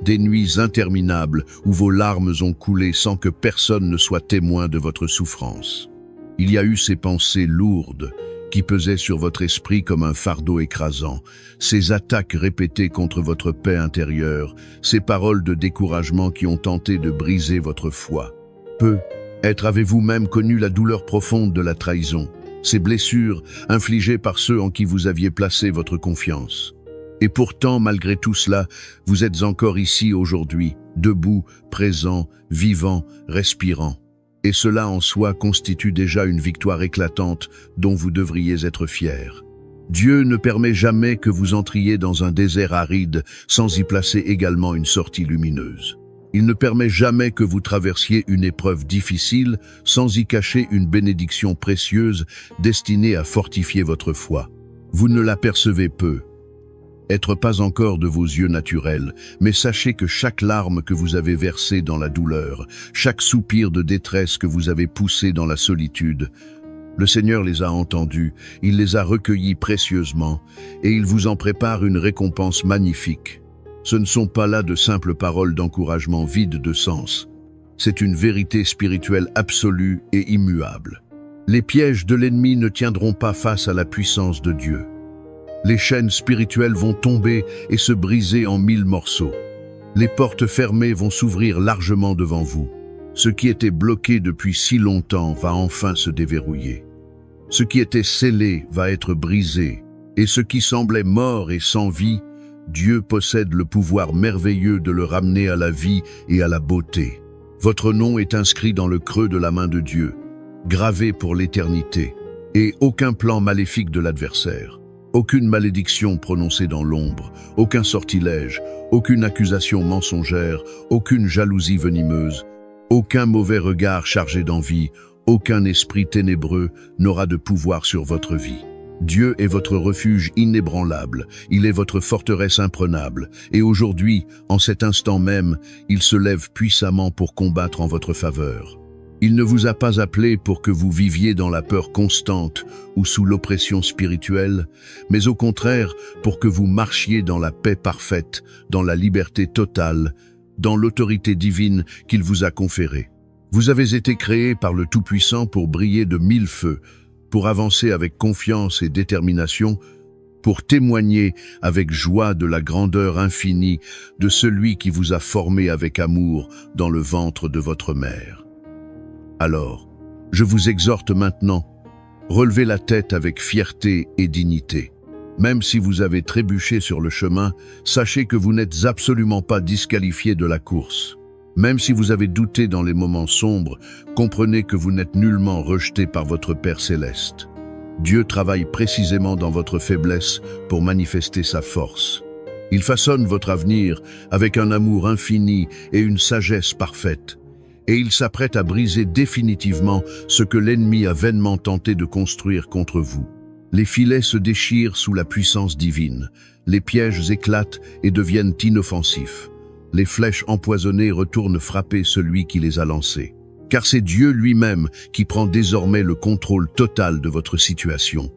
[SPEAKER 1] Des nuits interminables où vos larmes ont coulé sans que personne ne soit témoin de votre souffrance. Il y a eu ces pensées lourdes qui pesaient sur votre esprit comme un fardeau écrasant, ces attaques répétées contre votre paix intérieure, ces paroles de découragement qui ont tenté de briser votre foi. Peut-être avez-vous même connu la douleur profonde de la trahison, ces blessures infligées par ceux en qui vous aviez placé votre confiance. Et pourtant, malgré tout cela, vous êtes encore ici aujourd'hui, debout, présent, vivant, respirant. Et cela en soi constitue déjà une victoire éclatante dont vous devriez être fiers. Dieu ne permet jamais que vous entriez dans un désert aride sans y placer également une sortie lumineuse. Il ne permet jamais que vous traversiez une épreuve difficile sans y cacher une bénédiction précieuse destinée à fortifier votre foi. Vous ne l'apercevez peu. Être pas encore de vos yeux naturels, mais sachez que chaque larme que vous avez versée dans la douleur, chaque soupir de détresse que vous avez poussé dans la solitude, le Seigneur les a entendus, il les a recueillis précieusement, et il vous en prépare une récompense magnifique. Ce ne sont pas là de simples paroles d'encouragement vides de sens. C'est une vérité spirituelle absolue et immuable. Les pièges de l'ennemi ne tiendront pas face à la puissance de Dieu. Les chaînes spirituelles vont tomber et se briser en 1000 morceaux. Les portes fermées vont s'ouvrir largement devant vous. Ce qui était bloqué depuis si longtemps va enfin se déverrouiller. Ce qui était scellé va être brisé. Et ce qui semblait mort et sans vie, Dieu possède le pouvoir merveilleux de le ramener à la vie et à la beauté. Votre nom est inscrit dans le creux de la main de Dieu, gravé pour l'éternité, et aucun plan maléfique de l'adversaire. Aucune malédiction prononcée dans l'ombre, aucun sortilège, aucune accusation mensongère, aucune jalousie venimeuse Aucun mauvais regard chargé d'envie, aucun esprit ténébreux n'aura de pouvoir sur votre vie. Dieu est votre refuge inébranlable, il est votre forteresse imprenable, et aujourd'hui, en cet instant même, il se lève puissamment pour combattre en votre faveur. Il ne vous a pas appelé pour que vous viviez dans la peur constante ou sous l'oppression spirituelle, mais au contraire pour que vous marchiez dans la paix parfaite, dans la liberté totale, dans l'autorité divine qu'il vous a conférée. Vous avez été créés par le Tout-Puissant pour briller de 1000 feux, pour avancer avec confiance et détermination, pour témoigner avec joie de la grandeur infinie de celui qui vous a formé avec amour dans le ventre de votre mère. Alors, je vous exhorte maintenant, relevez la tête avec fierté et dignité. Même si vous avez trébuché sur le chemin, sachez que vous n'êtes absolument pas disqualifié de la course. Même si vous avez douté dans les moments sombres, comprenez que vous n'êtes nullement rejeté par votre Père céleste. Dieu travaille précisément dans votre faiblesse pour manifester sa force. Il façonne votre avenir avec un amour infini et une sagesse parfaite. Et il s'apprête à briser définitivement ce que l'ennemi a vainement tenté de construire contre vous. Les filets se déchirent sous la puissance divine, les pièges éclatent et deviennent inoffensifs. Les flèches empoisonnées retournent frapper celui qui les a lancées. Car c'est Dieu lui-même qui prend désormais le contrôle total de votre situation.